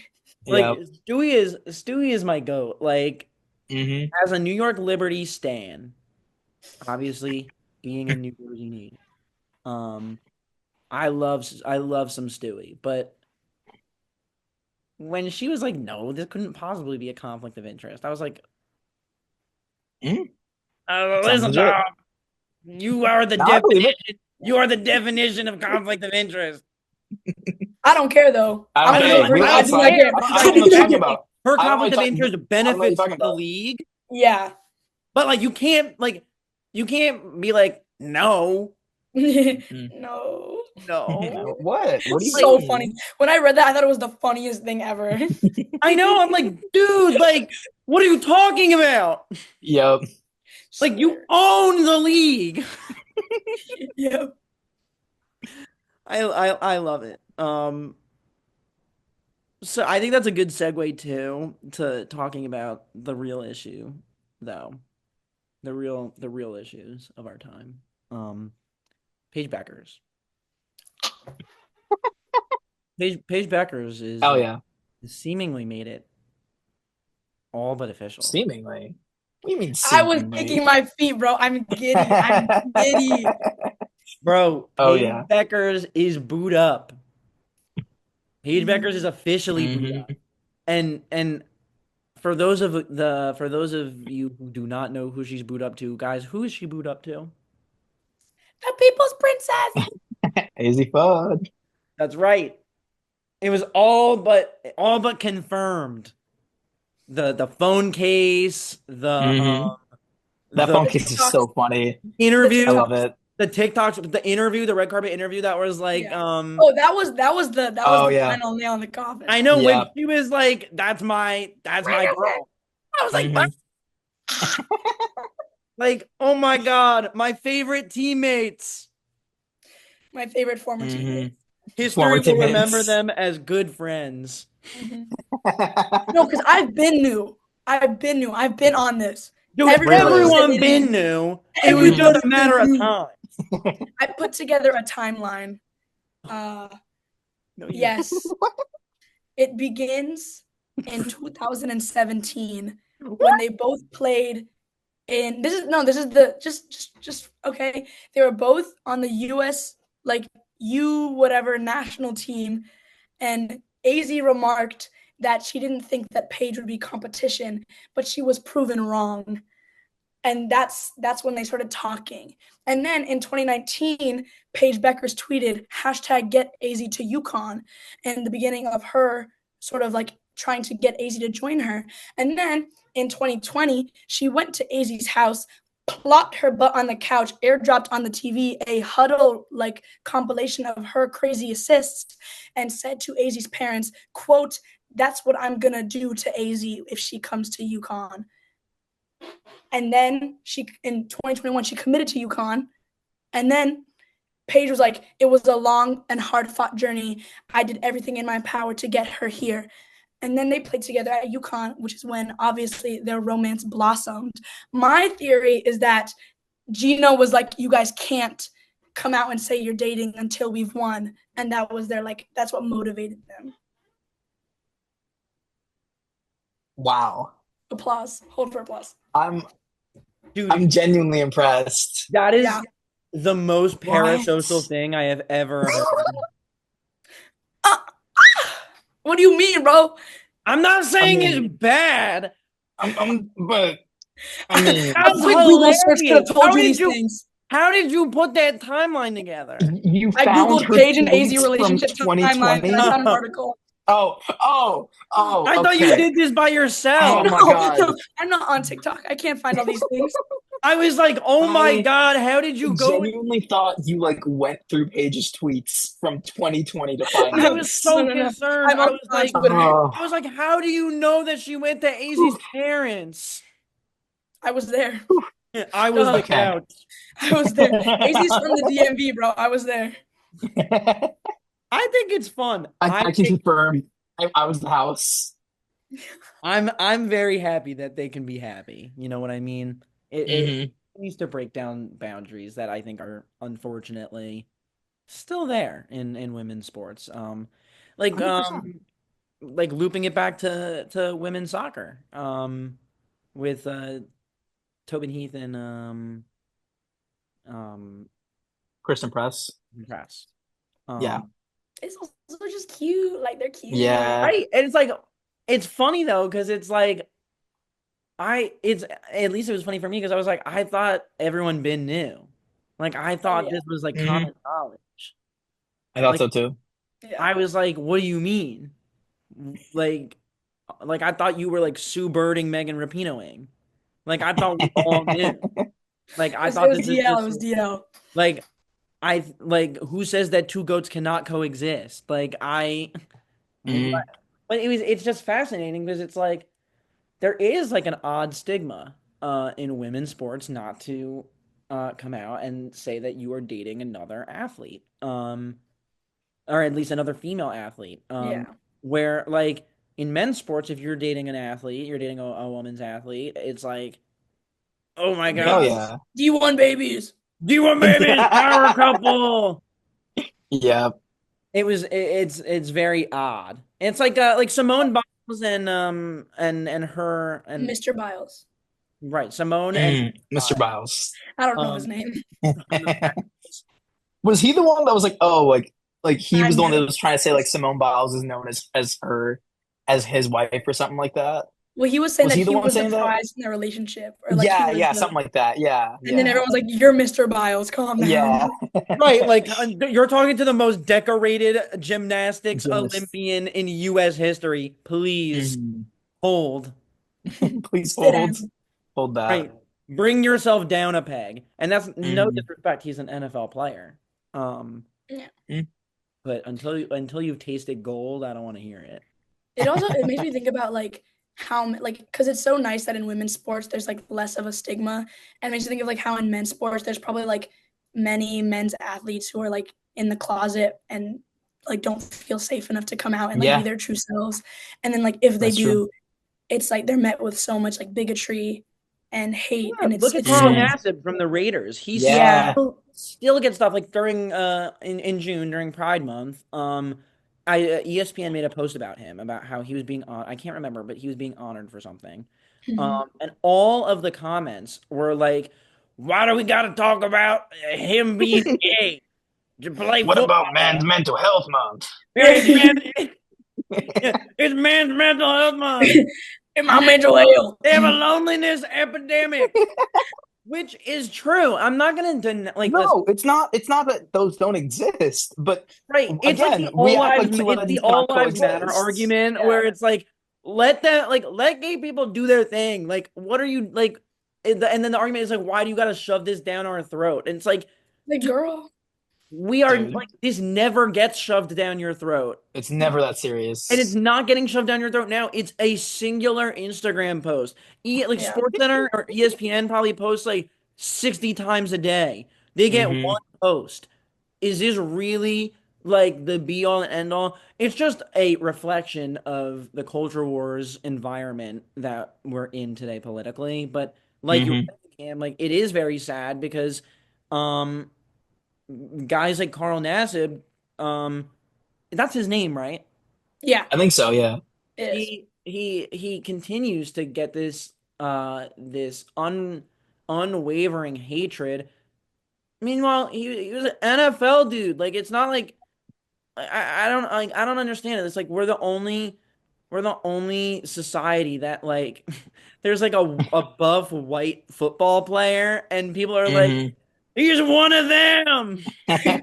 Like, Yep. Stewie is my goat. Like, Mm-hmm. as a New York Liberty stan, obviously being a New Jersey native, um, I love some Stewie, but when she was like, "No, this couldn't possibly be a conflict of interest," I was like, Mm-hmm. Sounds "Listen, legit. dog, you are the No, I believe it. definition. You are the definition of conflict of interest." I don't care though. I'm gonna Hey, go I we first. I I on don't do not side. care. care. I Like, don't know what you're talking technically, about. her I don't know what conflict of you're talking. interest I don't know what you're benefits talking the about. league, Yeah. but like you can't be like, "No, Mm-hmm. No. no." What? What do you Like, So funny. mean? When I read that, I thought it was the funniest thing ever. I know. I'm like, dude, like, what are you talking about? Yep. Like, you Swear. own the league. Yep. I love it. So I think that's a good segue too to talking about the real issue, though. The real issues of our time. Paige Beckers. Paige Beckers is Oh yeah. seemingly made it all but official. Seemingly. What do you mean I was seemingly? kicking my feet, bro. I'm giddy. I'm giddy. Bro, Oh Paige yeah. Beckers is booed up. Paige Beckers is officially booed up. Mm-hmm. And for those of you who do not know who she's booed up to, guys, who is she booed up to? The People's Princess. Easy fun. That's right. It was all but confirmed. The phone case, Mm-hmm. That the phone The case is TikToks. so funny. The I interview, love TikToks. it. the TikToks, the interview, the red carpet interview that was like, Yeah. Oh, that was Oh the yeah. final nail in the coffin. I know when Yeah. she was like, that's my girl. I was like, what? Mm-hmm. Like, oh my God, my favorite teammates. My favorite former Mm-hmm. teammate. History Former will remember teammates. them as good friends. Mhm. No, because I've been new. I've been on this. Dude, Everybody Really? said everyone they didn't. been new. It was just Everybody's a been matter of new. time. I put together a timeline. Uh, No, you didn't. yes, it begins in 2017 when they both played in. This is the just okay. They were both on the U.S. like U whatever national team, and AZ remarked that she didn't think that Paige would be competition, but she was proven wrong. And that's when they started talking. And then in 2019, Paige Beckers tweeted hashtag get AZ to UConn in the beginning of her sort of like trying to get AZ to join her. And then in 2020, she went to AZ's house, plopped her butt on the couch, airdropped on the TV a huddle like compilation of her crazy assists, and said to AZ's parents, quote, that's what I'm gonna do to AZ if she comes to UConn. And then she in 2021 she committed to UConn. And then Paige was like, it was a long and hard fought journey. I did everything in my power to get her here. And then they played together at UConn, which is when obviously their romance blossomed. My theory is that Gino was like, you guys can't come out and say you're dating until we've won. And that was their like, that's what motivated them. Wow. Applause. Hold for applause. I'm Dude, genuinely impressed. that is Yeah. the most What? parasocial thing I have ever heard. Uh, what do you mean, bro? I'm not saying mean- it's bad. But I mean, A That's quick Google search could have hilarious. told you these things. How did you put that timeline together? you I found Googled her Paige and Azzi tweets relationship from timeline and I 2020. found an article. Oh, I thought you okay. did this by yourself. Oh my God. No, I'm not on TikTok. I can't find all these things. I was like, oh my I God, how did you go? genuinely thought you like went through Paige's tweets from 2020 to find I No, was this. so no. concerned. I'm I on was like, Twitter. I was like, how do you know that she went to Azzy's parents? I was there. I was the Okay. couch. I was there. Azzy's from the DMV, bro. I was there. I think it's fun. I can confirm. I was the house. I'm very happy that they can be happy. You know what I mean? It needs to break down boundaries that I think are unfortunately still there in women's sports. Like 100%. like looping it back to women's soccer. With Tobin Heath and um Kristen Press. Press. Yeah. It's also just cute. Like they're cute. Yeah. Right. And it's like it's funny though, because it's like it's at least it was funny for me because I was like, I thought everyone been knew. Like I thought yeah. this was like Mhm. common knowledge. I thought Like, so too. Yeah. I was like, what do you mean? Like I thought you were like Sue Birding Megan Rapinoeing. Like I thought we all knew. Like I It thought was this is DL. It just was DL. like who says that two goats cannot coexist? Like Mhm. but it's just fascinating because it's like there is like an odd stigma in women's sports not to come out and say that you are dating another athlete. Or at least another female athlete. Yeah. Where like in men's sports, if you're dating an athlete, you're dating a woman's athlete, it's like, oh my Hell God. yeah. D1 babies. D1 babies, power couple. Yeah. It's very odd. It's like Simone Biles and her and Mr. Biles. right, Simone and Mr. Biles. I don't know um his name. Was he the one that was like, oh, like he I was the one that know. was trying to say like Simone Biles is known as his wife or something like that? Well, he was saying Was that he the he one was the saying that? prize in their relationship, or like he Yeah, was yeah, the, something like that. Yeah, and then yeah, everyone was like, "You're Mr. Biles, calm down." yeah. right, like you're talking to the most decorated gymnastics Gymnast. Olympian in US history. Please hold. Please Sit down. hold that. Right. Bring yourself down a peg. And that's no Mhm. disrespect. He's an NFL player. Yeah. But until you've tasted gold, I don't want to hear it. It makes me think about like how like because it's so nice that in women's sports there's like less of a stigma, and it makes me think of like how in men's sports there's probably like many men's athletes who are like in the closet and like don't feel safe enough to come out and like Yeah. be their true selves, and then like if they That's do, true. it's like they're met with so much like bigotry and hate, and Look at it's Carl so Nassib from the Raiders. He Yeah. still gets stuff like during in June during Pride Month. ESPN made a post about him about how he was being on. I can't remember, but he was being honored for something. And all of the comments were like, "Why do we got to talk about him being gay to play What football? about Man's Mental Health Month? Yeah, it's man's mental health month. in my mental health. They have a loneliness epidemic." Which is true. I'm not gonna deny like listen, No, it's not. It's not that those don't exist, but right. It's like again, the we all act lives like two it's the entities all cannot lives matter coexist. argument Yeah. where it's like let gay people do their thing. Like what are you like and then the argument is like why do you gotta shove this down our throat? And it's like The girl. we are Dude. like this never gets shoved down your throat. It's never that serious. And it's not getting shoved down your throat now. It's a singular Instagram post. Yeah. SportsCenter or ESPN probably posts like 60 times a day. They get Mhm. one post. Is this really like the be all and end all? It's just a reflection of the culture wars environment that we're in today politically. But like you're Mhm. Cam, like it is very sad because um guys like Carl Nassib, um, that's his name, right? Yeah, I think so, yeah. it is. He continues to get this unwavering hatred. Meanwhile, he was an NFL dude. Like it's not like I don't understand it. It's like we're the only society that like there's like a buff white football player and people are like Hmm. he's one of them. And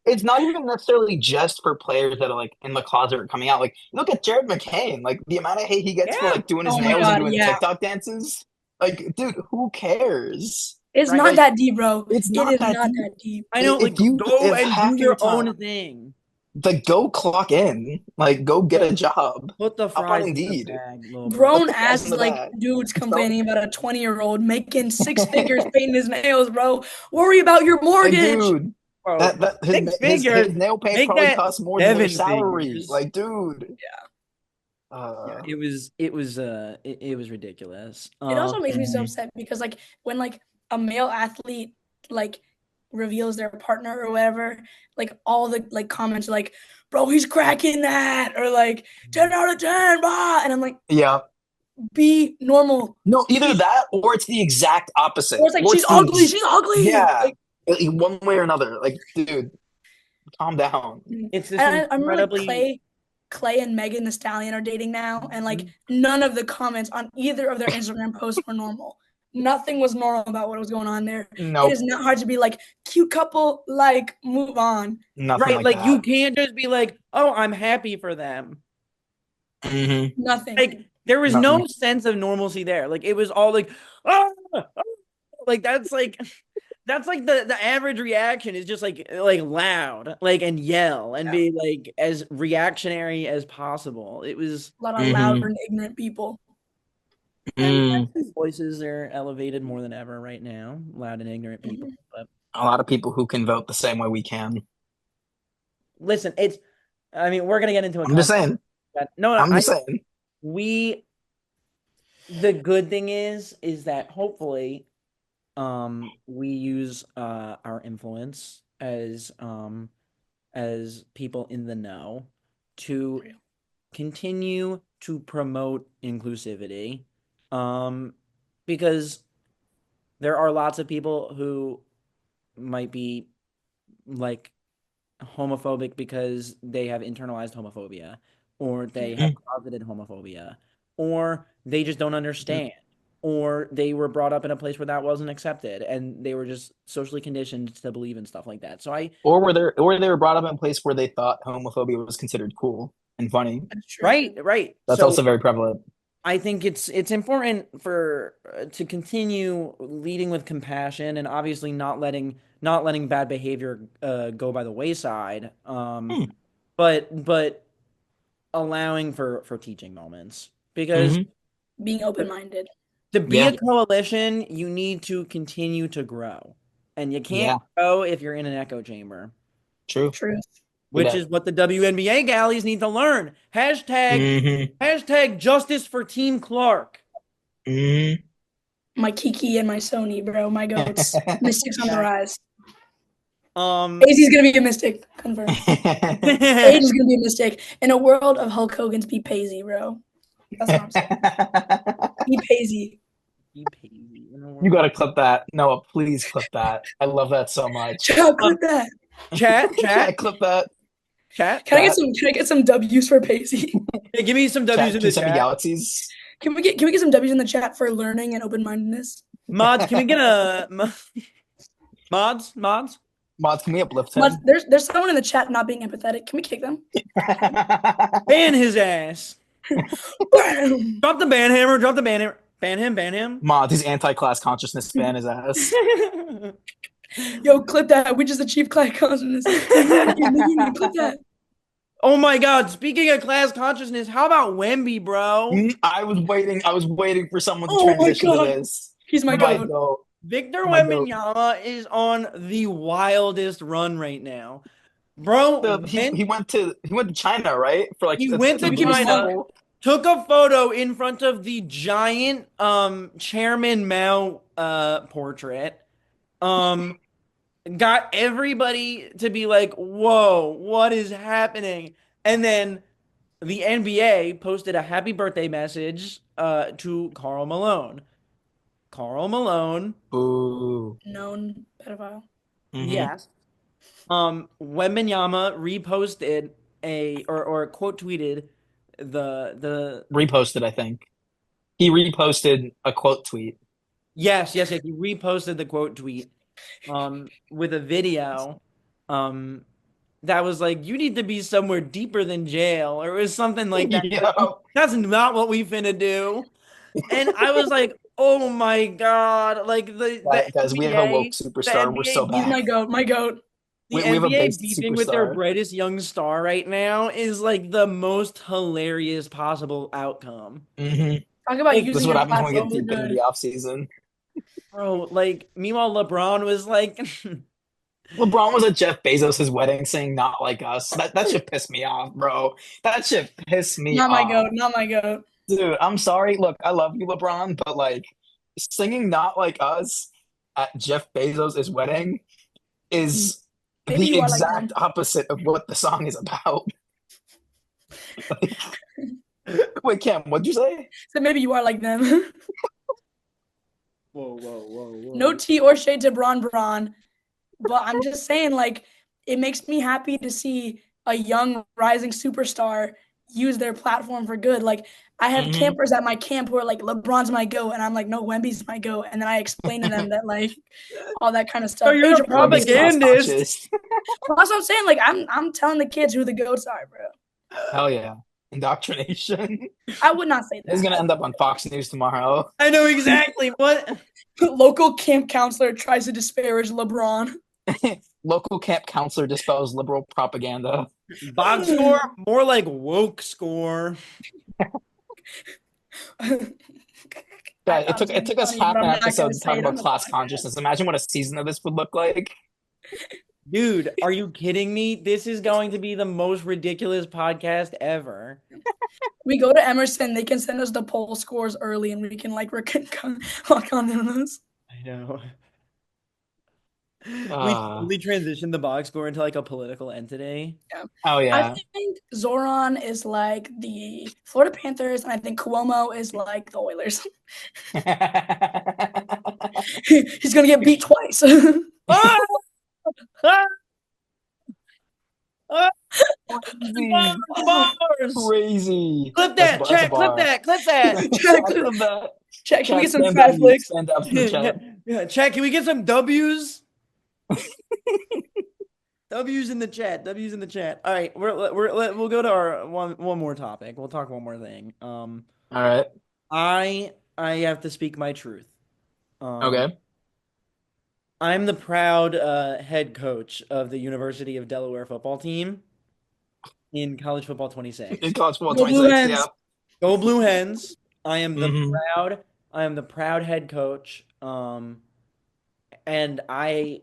it's not even necessarily just for players that are like in the closet or coming out. Like, look at Jared McCain, like the amount of hate he gets for Yeah. like doing his Oh my nails and God, doing yeah. TikTok dances. Like, dude, who cares? It's Right. not Like, that deep, bro. it's It not is that not deep. that deep. I know like go If and do half of your your time, own thing. like, go clock in, like, go get a job. Put the Hop on fries in the Indeed. bag, little bro. Put Grown the fries in ass the like bag. dudes So, complaining about a 20-year-old making 6 figures painting his nails, bro. Worry about your like, mortgage. dude, Bro, that six his figures. nail paint Make probably that costs more than your seven salary. figures. Like, dude. Yeah, Uh, it was ridiculous. It also makes me so mhm. upset because like when like a male athlete like reveals their partner or whatever, like all the like comments are like, bro, he's cracking that, or like 10 out of 10, blah. And I'm like, Yeah. be normal. No, either that or it's the exact Or opposite. it's like, Or she's it's ugly, she's ugly. yeah, Like, one way or another. Like, dude, calm down. It's this and I remember like incredibly Clay and Megan the Stallion are dating now, and like Mhm. none of the comments on either of their Instagram posts were normal. Nothing was normal about what was going on there. It is Nope, not hard to be like cute couple, like move on. nothing right. like Like you that. can't just be like, "Oh, I'm happy for them." Hmm. Nothing. Like there was no Nothing. sense of normalcy there. Like it was all like, "Ah, ah," like that's like the average reaction is just like loud, like and yell and Yeah. be like as reactionary as possible. It was A lot of loud Hmm. and ignorant people. and Mm. voices are elevated more than ever right now, loud and ignorant people. Mhm. But A lot of people who can vote the same way we can. listen, it's I mean, we're gonna get into a I'm just conversation. saying. No, I'm I just saying. we the good thing is that hopefully we use our influence as people in the know to continue to promote inclusivity because there are lots of people who might be like homophobic because they have internalized homophobia or they have Mhm. closeted homophobia or they just don't Mhm. understand or they were brought up in a place where that wasn't accepted and they were just socially conditioned to believe in stuff like that. So I Or they were brought up in a place where they thought homophobia was considered cool and funny. That's true. right. That's So also very prevalent. I think it's important for to continue leading with compassion and obviously not letting bad behavior go by the wayside. Hmm. But allowing for teaching moments because Hmm. Being open minded. to be a Yeah. coalition, you need to continue to grow, and you can't Yeah. grow if you're in an echo chamber, True. Truth. Do which that. is what the WNBA galleys need to learn. Hmm. Hashtag justice for Team Clark. Hmm. My Kiki and my Sony, bro. My goats. Mystics on the rise. Um, Azzy's gonna be a mystic. Confirmed. Paige is gonna be a mystic. In a world of Hulk Hogan's, be Paisy, bro. That's what I'm saying. Be Paisy. You gotta clip that. Noah, please clip that. I love that so much. Chat, clip that. Chat, Yeah, chat, clip that. chat. Chat. Can I get some W's for Paisy? Hey, give me some W's Chat. in Can you the send me chat. galaxies? Can we get some W's in the chat for learning and open mindedness? Mods, can we get a mods? Mods, can we uplift him? There's someone in the chat not being empathetic. Can we kick them? Ban his ass. Bam! Drop the ban hammer. Drop the ban hammer. Ban him. Ban him. Mods, his anti-class consciousness ban his ass. Yo, clip that. We just achieved class consciousness. Clip that. Oh my God! Speaking of class consciousness, how about Wemby, bro? I was waiting for someone to Oh my transition to god. this. He's my My goat. goat. Victor My goat. Wembanyama is on the wildest run right now, bro. He went to China, right? For like He it's went it's a to Give me business some. China, level. took a photo in front of the giant Chairman Mao portrait. Um got everybody to be like, "Whoa, what is happening?" And then the NBA posted a happy birthday message to Karl Malone. Karl Malone, Boo. Known pedophile. Hmm. yes. Wembenyama reposted or quote tweeted the Reposted, I think. He reposted a quote tweet. yes. He reposted the quote tweet with a video um that was like, "You need to be somewhere deeper than jail," or it was something like that. Like, Yeah. that's not what we finna do. And I was like, "Oh my God!" Like Guys, we have a woke The superstar. We're NBA so He's bad. my goat. My goat. the We have a NBA based beefing with their superstar. brightest young star right now is like the most hilarious possible outcome. Hmm. Talk about Like, This is using what your happens when we platform get for deep into good. the offseason. bro, like meanwhile LeBron was like, LeBron was at Jeff Bezos' wedding saying not like us. That should piss me off, bro. That should piss me Not my off. goat. Not my goat. Dude, I'm sorry. Look, I love you, LeBron, but like singing not like us at Jeff Bezos' wedding is Maybe the you are like exact them. opposite of what the song is about. Like, wait, Cam, what'd you say? So maybe you are like them. No whoa. tea or shade to Bron, but I'm just saying, like, it makes me happy to see a young rising superstar use their platform for good. Like, I have Hmm. campers at my camp who are like, LeBron's my go, and I'm like, no, Wemby's my go, and then I explain to them that like all that kind of Oh, stuff. you're a Age Wemby's appropriate. class propagandist. conscious. Well, that's what I'm saying. Like, I'm telling the kids who the goats are, bro. Hell yeah. Indoctrination. I would not say This is that. gonna end up on Fox News tomorrow. I know exactly what. Local camp counselor tries to disparage LeBron. Local camp counselor dispels liberal propaganda. Box score, more like woke score. I Guys, thought it was it gonna be took us funny, half but an I'm not episode gonna to say talk it on about the class podcast. consciousness. Imagine what a season of this would look like. Dude, are you kidding me? This is going to be the most ridiculous podcast ever. We go to Emerson, they can send us the poll scores early, and we can like lock on those. I know. We Uh, totally transitioned the box score into like a political entity. Yeah. oh I yeah. think Zoran is like the Florida Panthers, and I think Cuomo is like the Oilers. He's gonna get beat twice. Ah! Ah! Ah! Crazy. Bars! Crazy. Clip That's that, that's a chat, clip bar. that, clip that. Check, Chat of that. check. Can we Chat get some stand up fat mute. flicks? Stand up in the Yeah, chat. yeah. Chat, can we get some W's? W's in the chat. W's in the chat. All right, we'll go to our one more topic. We'll talk one more thing. All right. I have to speak my truth. Um, Okay. I'm the proud head coach of the University of Delaware football team in college football In 26. college football Go Blue 26. Yeah. Hens. Go Blue Hens. I am the Hmm. proud I am the proud head coach. And I'm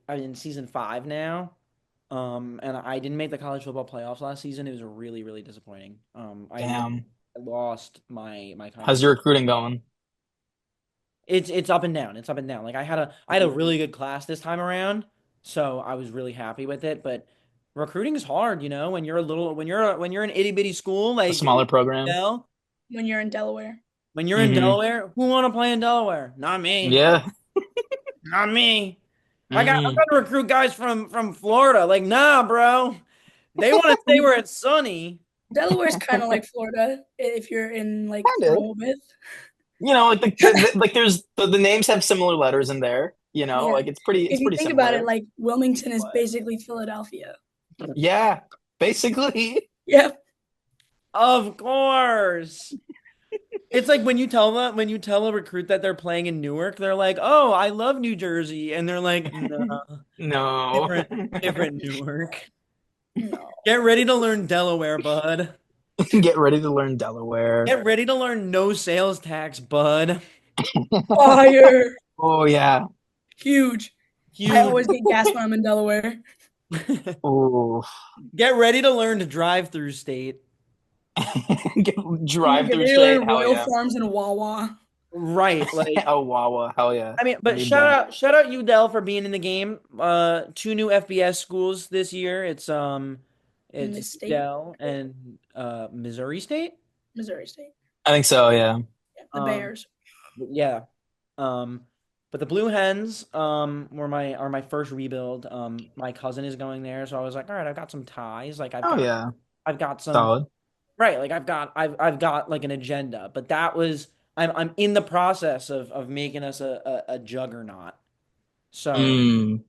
in season 5 now. And I didn't make the college football playoffs last season. It was really, really disappointing. Damn. I lost my How's conference. your recruiting going? It's up and down. It's up and down. Like I had a really good class this time around, so I was really happy with it. But recruiting is hard, when you're a little when you're an itty bitty school A like smaller program. When you're in Delaware. when you're in Hmm. Delaware, who want to play in Delaware? Not me. Yeah. Not me. I Hmm. got to recruit guys from Florida. Like, nah, bro. They want to stay where it's sunny. Delaware's kind of like Florida if you're in like Kind of. Rehoboth. Like like there's the names have similar letters in there. Yeah. Like it's If you pretty think about it, similar. like Wilmington is But basically Philadelphia. yeah, basically. Yeah. Of course. It's like when you tell a recruit that they're playing in Newark, they're like, "Oh, I love New Jersey," and they're like, "No, No. different Newark. No. Get ready to learn Delaware, bud. Get ready to learn Delaware. Get ready to learn no sales tax, bud. Fire. Oh yeah. Huge. I Huge. always get gas when I'm in Delaware. Oh. Get ready to learn to drive through state. Drive Get through ready to state. learn Hell Royal yeah. Farms and Wawa. Right, like Oh, Wawa. Hell yeah. I mean, I but need shout that. out shout out UDEL for being in the game. Two new FBS schools this year. It's Miss State, UDEL and Missouri State. Missouri State. I think so, yeah. Yeah, the Um, Bears. yeah. Um, but the Blue Hens were my first rebuild. My cousin is going there, so I was like, all right, I've got some ties. Like Oh, yeah. I've got some Solid. right. Like I've got like an agenda. But that was I'm in the process of making us a juggernaut. So Mm.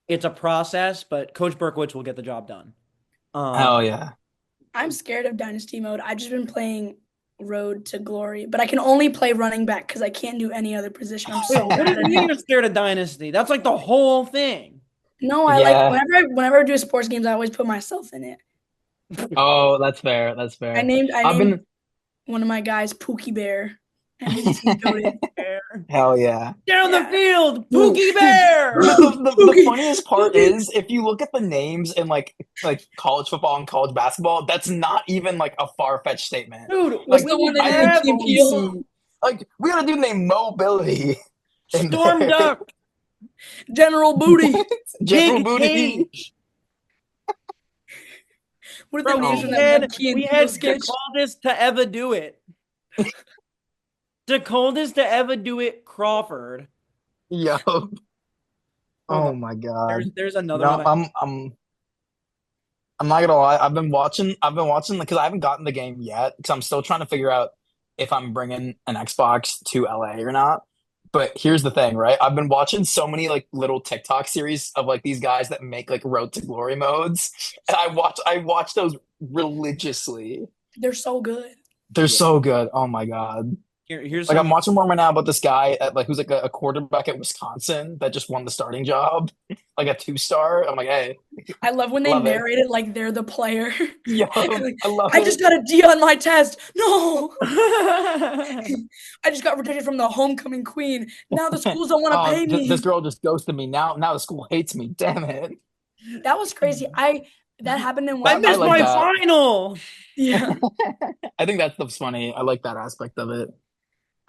it's a process, but Coach Berkowitz will get the job done. Hell yeah. I'm scared of Dynasty mode. I've just been playing Road to Glory, but I can only play running back because I can't do any other position. I'm Wait, so what do bad you at mean it. you're scared of Dynasty? That's like the whole thing. No, I like Yeah. whenever I do sports games, I always put myself in it. Oh, that's fair. That's I fair. named I I've named been one of my guys Pookie Bear, and he's goated. hell yeah. Down the Yeah. field, Pookie Bear. But the Pookie. funniest part Pookie. is if you look at the names in like college football and college basketball, that's not even like a far-fetched statement. Dude, What's Like the one that I named can Kim totally Peel? see like we got a dude named Mobility in Storm there. Duck, General Booty. General Big Booty. Cage. What are Bro, the names Oh from my that God. Key and we Peele had sketch? the coldest to ever do it. The coldest to ever do it, Crawford. Yo. Hold Oh on. my God. There's another No, one. I'm not gonna lie. I've been watching because I haven't gotten the game yet because I'm still trying to figure out if I'm bringing an Xbox to LA or not. But here's the thing, right? I've been watching so many like little TikTok series of like these guys that make like Road to Glory modes, and I watch those religiously. They're so good. They're Yeah. so good. Oh my God. Here's Like I'm some. watching one right now about this guy at like who's like a quarterback at Wisconsin that just won the starting job, like a 2-star. I'm like, hey, I love when they love it. narrate it like they're the player. Yo, Like, I love I just it. got a D on my test. No. I just got rejected from the homecoming queen. Now the schools don't want to Oh, pay this me. girl just ghosted me. Now the school hates me. Damn it. That was crazy. That happened in I one of I missed my like my that. final. yeah. I think that stuff's funny. I like that aspect of it.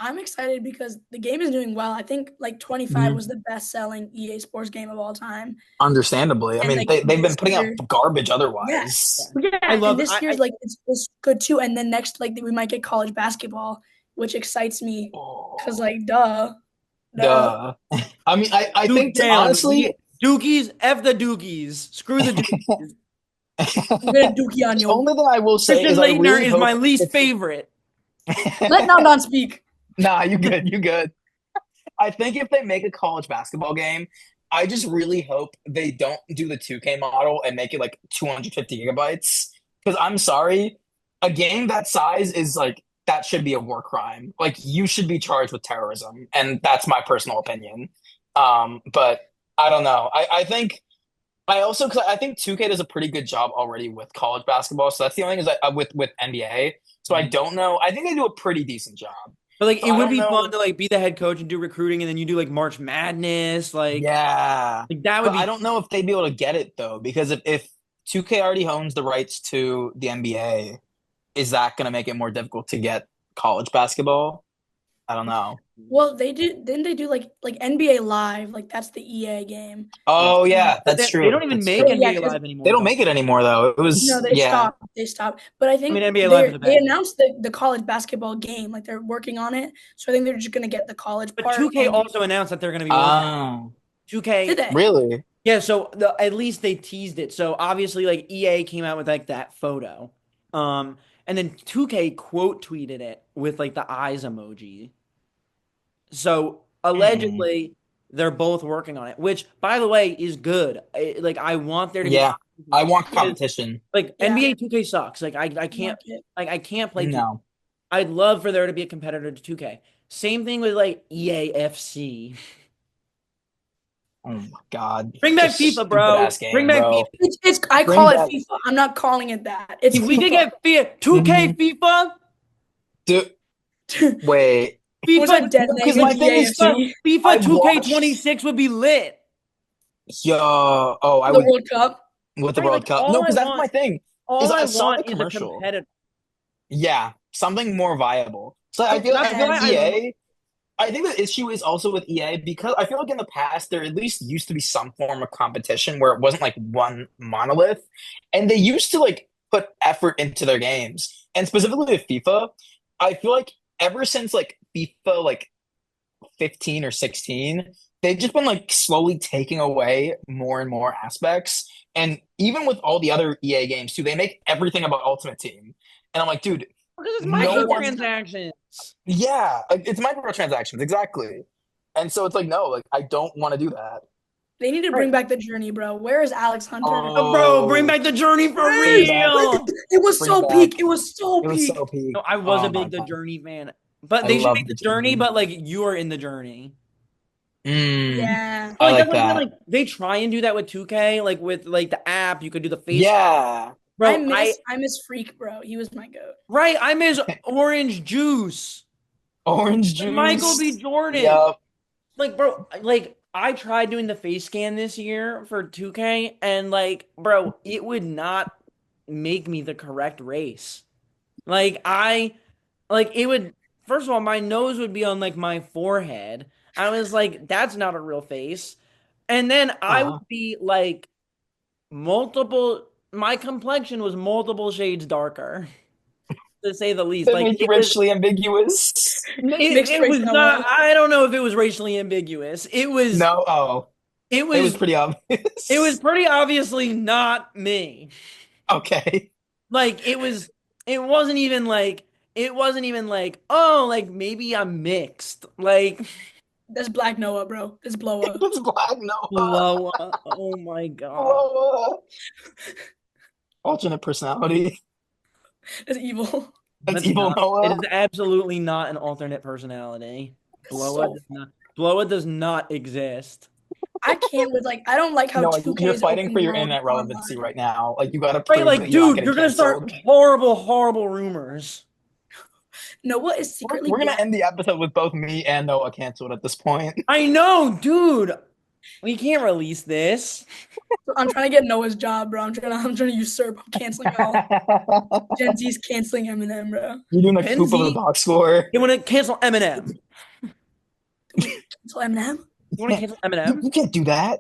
I'm excited because the game is doing well. I think like 25 Mhm. was the best selling EA Sports game of all time. Understandably. I And mean, like they've been this putting out year, garbage yeah. otherwise. Yeah, I and love. this year's like it's good too. And then next, like we might get college basketball, which excites me because Oh, like duh. duh. I mean, I Duke think down. honestly, Dookies, F the Dookies. Screw the Dookies. I'm gonna dookie on the you. only thing I will say Christian is I Leitner really is my hope least favorite. Let Nandan speak. Nah, you good. You good. I think if they make a college basketball game, I just really hope they don't do the 2K model and make it like 250 gigabytes. Because I'm sorry, a game that size is like that should be a war crime. Like you should be charged with terrorism, and that's my personal opinion. But I don't know. I think I also because I think 2K does a pretty good job already with college basketball. So that's the only thing is that with NBA. So I don't know. I think they do a pretty decent job. But like, So it I would don't be fun know. to like be the head coach and do recruiting, and then you do like March Madness, Yeah. like that would But I be. don't know if they'd be able to get it though, because if 2K already owns the rights to the NBA, is that going to make it more difficult to get college basketball? I don't know. Well, they did. Didn't they do like NBA Live? Like that's the EA game. Yeah. Oh yeah, But that's they true. don't even That's make So true. yeah, NBA because Live They anymore, don't don't make it anymore though. It no, was they yeah. stopped. They stopped. But I they? I mean, think NBA Live is the they best. announced the college basketball game. Like they're working on it. So I think they're just gonna get the college But part. 2K And also announced that they're going to be working. Oh, 2K, did they? really? yeah. So at least they teased it. So obviously, like EA came out with like that photo, and then 2K quote tweeted it with like the eyes emoji. So Hmm. allegedly, they're both working on it, which, by the way, is good. Like I want there to be Yeah, I want Yeah. competition. like Yeah. NBA 2K sucks. Like it. I can't play 2K. No. I'd love for there to be a competitor to 2K. Same thing with like EAFC. Oh my God. Bring back Just FIFA, stupid bro. ass Bring game, back FIFA. bro. It's I Bring call it back. FIFA. I'm not calling it that. It's If we could FIFA. get FIFA, 2K Mhm. FIFA, Dude, wait. What's FIFA, that dead Because name? my Like thing is, EAFC I FIFA watched. 2K26 would be lit. Yo, oh, I for the would World Cup. with the Right, World like Cup. No, because that's my thing. Is all I I saw want the is a commercial. competitor. Yeah, something more viable. So I So feel that's I feel why like Yes. I love EA I think the issue is also with EA because I feel like in the past there at least used to be some form of competition where it wasn't like one monolith, and they used to like put effort into their games. And specifically with FIFA, I feel like ever since like FIFA like 15 or 16, they've just been like slowly taking away more and more aspects. And even with all the other EA games too, they make everything about Ultimate Team. And I'm like, dude, Because it's no one, microtransactions. yeah, like, it's microtransactions, exactly. And so it's like, no, like I don't want to do that. They need to bring back the journey, bro. Where is Alex Hunter? Oh, Bro, bring back the journey for bring back- real. It was Bring so back- peak. It was so It was peak. so peak. No, I was Oh a my big The God. Journey fan. But I they should love make The The Journey, Journey. but like you are in the journey. Yeah. I Like like that's that. like they try and do that with 2K, like with like the app, you could do the face. Yeah. Bro, I miss Freak, bro. He was my goat. right, I miss Orange Juice. Orange Like juice. Michael B. Jordan. Yup. Like, bro, like I tried doing the face scan this year for 2K, and like, bro, it would not make me the correct race. Like it would. First of all, my nose would be on like my forehead. I was like, that's not a real face. And then I would be like multiple. My complexion was multiple shades darker, to say the least. They Like make you racially ambiguous. Mixed it race was Noah. not. I don't know if it was racially ambiguous. It was. No, oh, It it was was. pretty obvious. It was pretty obviously not me. Okay. Like it was. It wasn't even like. It wasn't even like. Oh, like maybe I'm mixed. Like That's Black Noah, bro. That's blow up. It's Black Noah. blow up. Oh my god. Blow up. Alternate personality. That's evil. That's That's evil not, Noah. it is absolutely not an alternate personality. So Blowa does not exist. I can't with like I don't like how No, 2K you're is fighting open for your world internet relevancy online. right now. Like you gotta Right, prove like, that you're not dude, getting you're gonna canceled. start horrible rumors. Noah is secretly We're gonna black. end the episode with both me and Noah canceled at this point. I know, dude. We can't release this. I'm trying to get Noah's job, bro. I'm trying to usurp. I'm canceling all. Gen Z's canceling Eminem, bro. You're doing a Gen coup of the Z? box score. You want to cancel Eminem? Cancel Eminem? You want to cancel Eminem? You can't do that.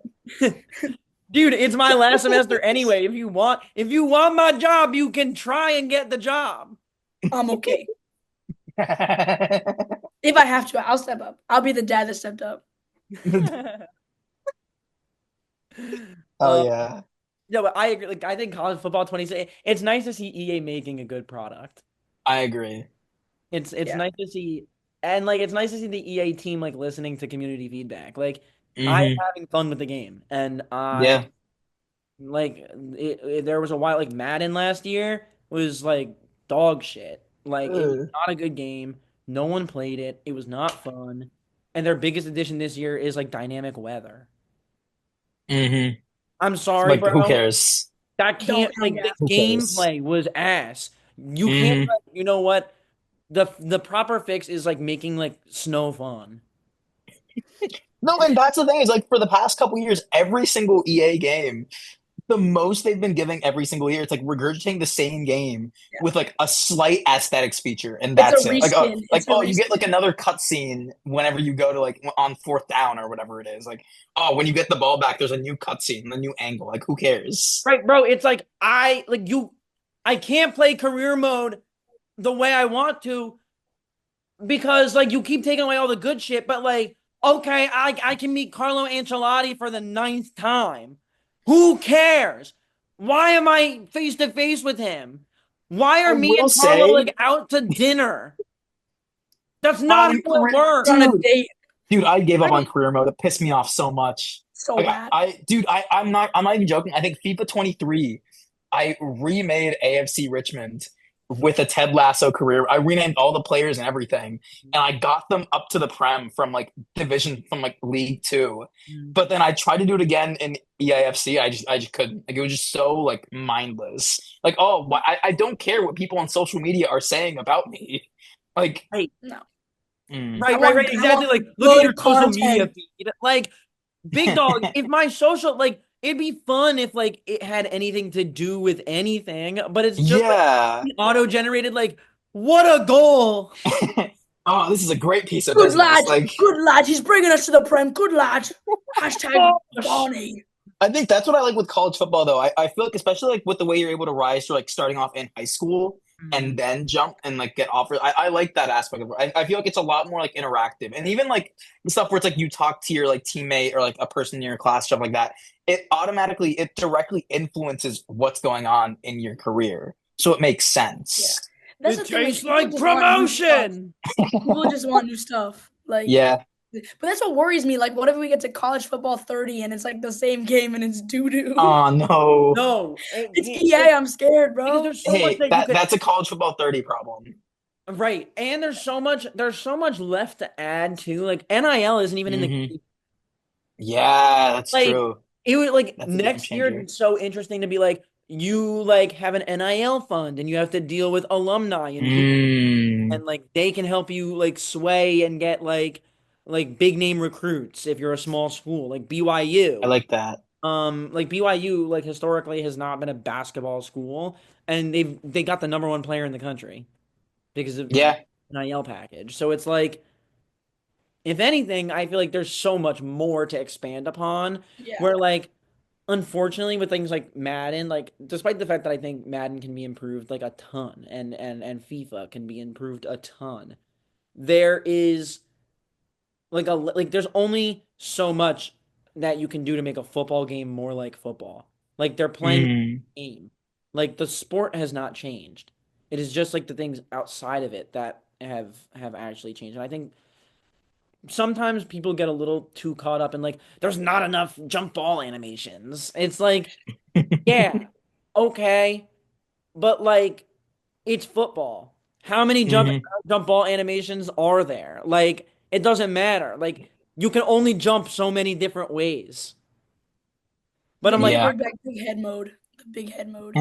Dude, it's my last semester anyway. If you want my job, you can try and get the job. I'm okay. If I have to, I'll step up. I'll be the dad that stepped up. Oh yeah. No, but I agree. Like, I think college football 26. It's nice to see EA making a good product. I agree. It's Yeah. nice to see, and like it's nice to see the EA team like listening to community feedback. Like I'm Mhm. having fun with the game, and Yeah. like there was a while like Madden last year was like dog shit. Like it was Ugh. not a good game. No one played it. It was not fun. And their biggest addition this year is like dynamic weather. Mm-hmm. I'm sorry, Like, who bro. cares? That can't Don't like hang the Who cares? gameplay was ass. You can't like, you know what? The proper fix is like making like snow fun. No, and that's the thing is like for the past couple years, every single EA game, the most they've been giving every single year, it's like regurgitating the same game Yeah. with like a slight aesthetics feature, and It's that's a it. Like, reskin. It's a you get like reskin. another cutscene whenever you go to like on fourth down or whatever it is. Like, oh, when you get the ball back, there's a new cutscene, a new angle. Like, who cares? Right, bro. It's like I can't play career mode the way I want to because like you keep taking away all the good shit, but like, okay, I can meet Carlo Ancelotti for the 9th time. Who cares? Why am I face to face with him? Why are I me will and Carlo say- like out to dinner? That's not how it works. On a Dude. date. Dude, I gave up on career mode. It pissed me off so much. So Like, bad. I'm not even joking. I think FIFA 23, I remade AFC Richmond with a Ted Lasso career. I renamed all the players and everything, and I got them up to the Prem from like League 2. But then I tried to do it again in EAFC. I just couldn't. Like it was just so like mindless. Like, oh, I don't care what people on social media are saying about me. Like, No. Right, exactly. Like, look at your social media feed. Like, big dog, if my social, like, it'd be fun if, like, it had anything to do with anything, but it's just yeah. like, auto-generated, like, what a goal. Oh, this is a great piece of Good business. lad. Like, Good lad. He's bringing us to the Prem. Good lad. Hashtag Barney. I think that's what I like with college football, though. I feel like, especially like with the way you're able to rise to like starting off in high school and then jump and like get offers. I like that aspect of it. I feel like it's a lot more like interactive, and even like the stuff where it's like you talk to your like teammate or like a person in your class, stuff like that. It directly influences what's going on in your career, so it makes Yeah. sense. That's It the thing. tastes People like just want new stuff. promotion. People just want new stuff. Like, Yeah, but that's what worries me. Like, what if we get to college football 30 and it's like the same game and it's doo doo? oh no. No, It's EA. I'm scared, because bro. there's so much Hey, that you could that's a college football 30 problem. right, and there's so much left to add too. Like NIL isn't even in the Hmm. Yeah, that's like true. it would like That's a game next year changer. it's so interesting to be like you like have an NIL fund and you have to deal with alumni and who Mm, and like they can help you like sway and get like big name recruits if you're a small school like I BYU. like that. Like BYU like historically has not been a basketball school and they got the number one player in the country because of the Yeah. NIL package. So it's like if anything, I feel like there's so much more to expand upon Yeah. where like unfortunately with things like Madden, like despite the fact that I think Madden can be improved like a ton and FIFA can be improved a ton, there is like there's only so much that you can do to make a football game more like football. Like they're playing Mm, the game. Like the sport has not changed. It is just like the things outside of it that have actually changed. And I think sometimes people get a little too caught up in like there's not enough jump ball animations. It's like, yeah, okay, but like it's football. How many hmm. jump ball animations are there? Like it doesn't matter. Like you can only jump so many different ways. But They I'm need to like, Yeah. bring back big head mode. The big head mode.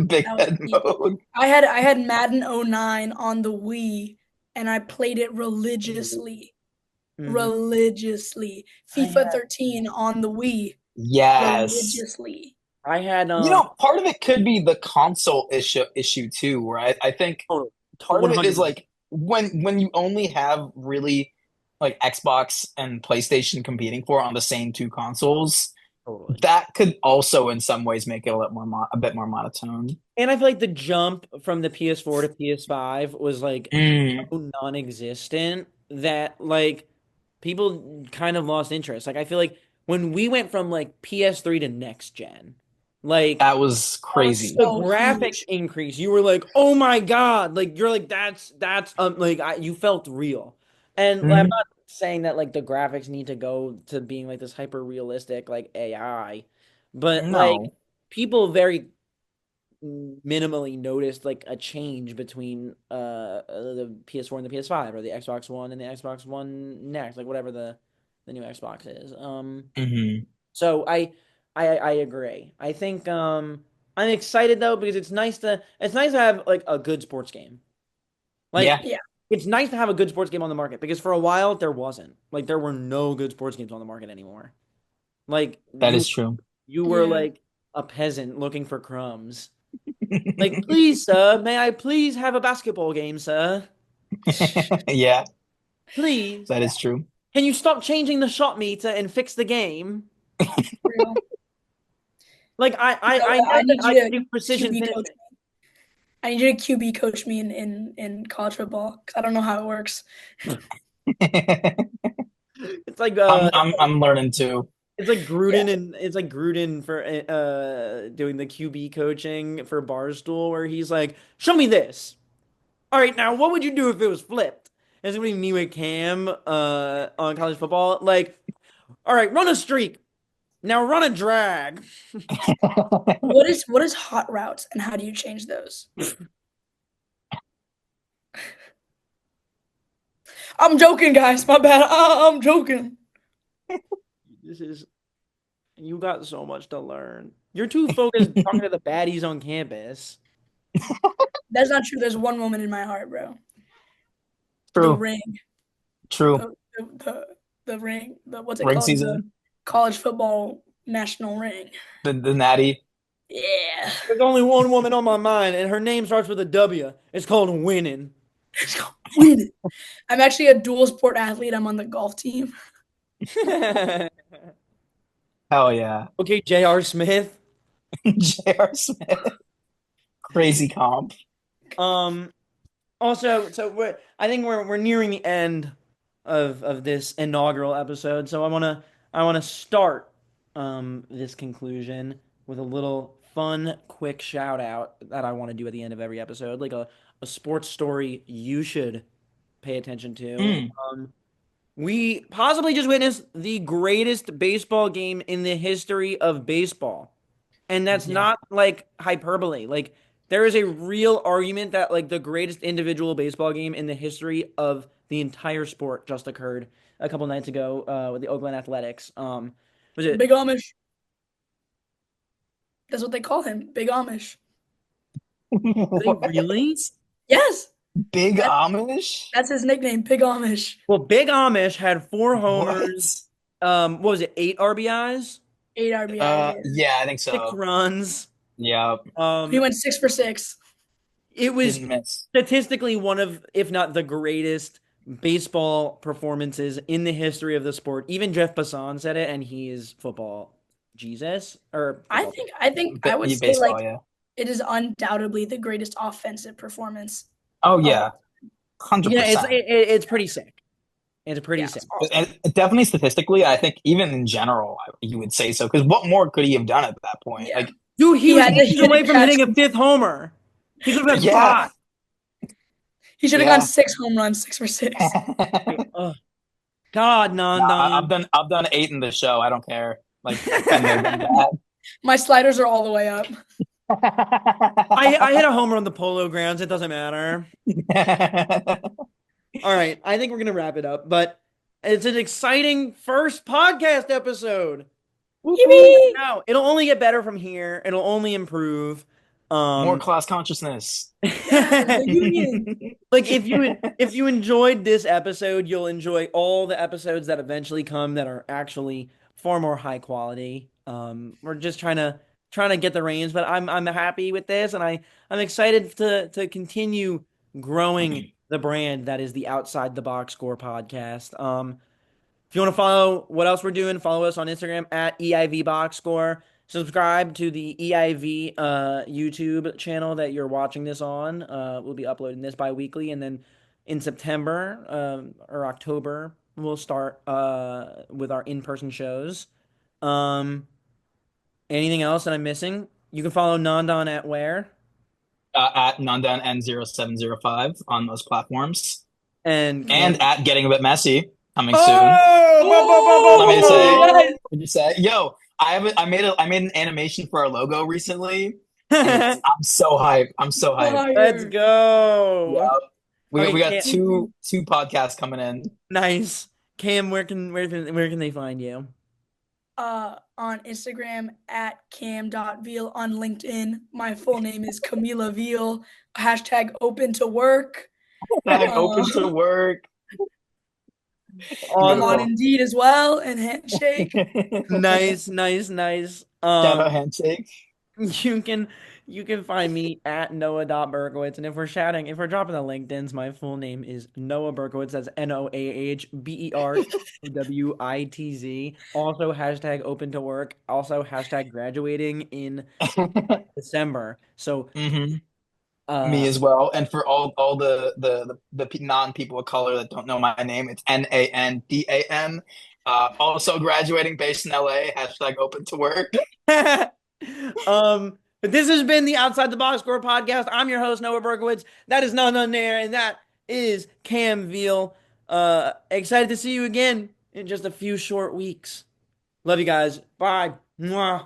Big That was head peak. mode. I had Madden '09 on the Wii and I played it religiously. mhm. Religiously. I FIFA had 13 on the Wii. Yes. Religiously. I had Part of it could be the console issue too, where I think totally, part of it is 100%. like when you only have really like Xbox and PlayStation competing for on the same two consoles, Totally. that could also in some ways make it a bit more monotone. And I feel like the jump from the PS4 to PS5 was like Mm, so non-existent that like people kind of lost interest. Like I feel like when we went from like PS3 to next gen, like that was That was crazy. the so graphics huge. increase, you were like, "Oh my God." Like you're like that's like you felt real. And I'm Hmm. not saying that like the graphics need to go to being like this hyper realistic like AI, but like No. people very minimally noticed like a change between the PS4 and the PS5 or the Xbox One and the Xbox One Next, like whatever the new Xbox is. Hmm. So I agree. I think I'm excited though because it's nice to have like a good sports game. Like Yeah, Yeah. it's nice to have a good sports game on the market because for a while there wasn't. Like there were no good sports games on the market anymore. Like that you is true. you were Yeah. like a peasant looking for crumbs. Like, please, sir, may I please have a basketball game, sir? Yeah, Please. that is true. Can you stop changing the shot meter and fix the game? Real. Like, I know I that need I you can to do precision QB coach. finishing. I need you to QB coach me in college football because I don't know how it works. It's like I'm learning too. Yeah. It's like Gruden for doing the QB coaching for Barstool where he's like, "Show me this." All right, now what would you do if it was flipped? That's what me with Cam on college football. Like, all right, run a streak. Now run a drag. What is hot routes and how do you change those? I'm joking, guys. My bad. I'm joking. This is you got so much to learn. You're too focused talking to the baddies on campus. That's not true. There's one woman in my heart, bro. The True, ring. true. The ring. What's it Ring called? The season, college football national ring. the natty. Yeah. There's only one woman on my mind, and her name starts with a W. It's called winning. Win. I'm actually a dual sport athlete. I'm on the golf team. Hell yeah. Okay, J.R. Smith. J.R. Smith. Crazy comp. Um, Also, I think we're nearing the end of this inaugural episode, so I wanna start this conclusion with a little fun, quick shout out that I want to do at the end of every episode, like a sports story you should pay attention to. Mm. We possibly just witnessed the greatest baseball game in the history of baseball. And that's Yeah. not like hyperbole. Like there is a real argument that like the greatest individual baseball game in the history of the entire sport just occurred a couple nights ago with the Oakland Athletics. Was it Big Amish. That's what they call him. Big Amish. they What? really? Yes. Big That, Amish? that's his nickname. Big Amish. Well, Big Amish had four homers. What? What was it? 8 RBIs, 8 RBIs. Yeah. Yeah, I think 6 so. runs. Yeah, He Um, went 6 for 6. it was didn't miss. statistically one of, if not the greatest baseball performances in the history of the sport. Even Jeff Passan said it, and he is football Jesus or I football. think I think I would say Baseball, like yeah. it is undoubtedly the greatest offensive performance Oh of yeah, Yeah, it's 100%. it's pretty sick. It's pretty yeah, sick. it's awesome. And definitely statistically, I think even in general, you would say so. Because what more could he have done at that point? Yeah. Like, Dude, he He was had to inches he had away to from catch hitting a fifth homer. He could have had yeah, five. he should have gone yeah. 6 home runs, 6 for 6. Oh, God, Nah, I've Nandan. done 8 in the show. I don't care. Like, been there, done that. My sliders are all the way up. I hit a homer on the Polo Grounds. It doesn't matter. All right, I think we're gonna wrap it up. But it's an exciting first podcast episode. Yippee! No, it'll only get better from here. It'll only improve. More Um, class consciousness. Yes, the union. like if you enjoyed this episode, you'll enjoy all the episodes that eventually come that are actually far more high quality. We're just trying to get the reins, but I'm happy with this, and I'm excited to continue growing the brand that is the Outside the Box Score podcast. If you want to follow what else we're doing, follow us on Instagram at EIV Box Score. Subscribe to the EIV YouTube channel that you're watching this on. We'll be uploading this bi-weekly, and then in September or October, we'll start with our in-person shows. Um, Anything else that I'm missing? You can follow Nandan at where? At Nandan N0705 on those platforms. And And Cam. at Getting a Bit Messy coming soon. Oh! Let me say, Oh, yes. what you say? Yo, I made an animation for our logo recently, and I'm so hyped. I'm so hyped. Let's Fire. go. Yeah. Okay, We got Cam. two podcasts coming in. Nice. Cam, where can they find you? On Instagram at cam.veal, on LinkedIn. My full name is Camila Veal. Hashtag open to work. Back open to work. I'm on Awesome. Indeed as well, and Handshake. Nice, nice, nice. Shout out handshake. You can you can find me at Noah.Berkowitz. And if we're dropping the LinkedIn's, my full name is Noah Berkowitz. That's NoahBerkowitz. Also hashtag open to work. Also hashtag graduating in December. So Me uh as well. And for all the non people of color that don't know my name, it's Nandan. Also graduating based in LA. Hashtag open to work. But this has been the Outside the Box Score podcast. I'm your host, Noah Berkowitz. That is Nandan Nair, and that is Cam Veal. Excited to see you again in just a few short weeks. Love you guys. Bye. Mwah.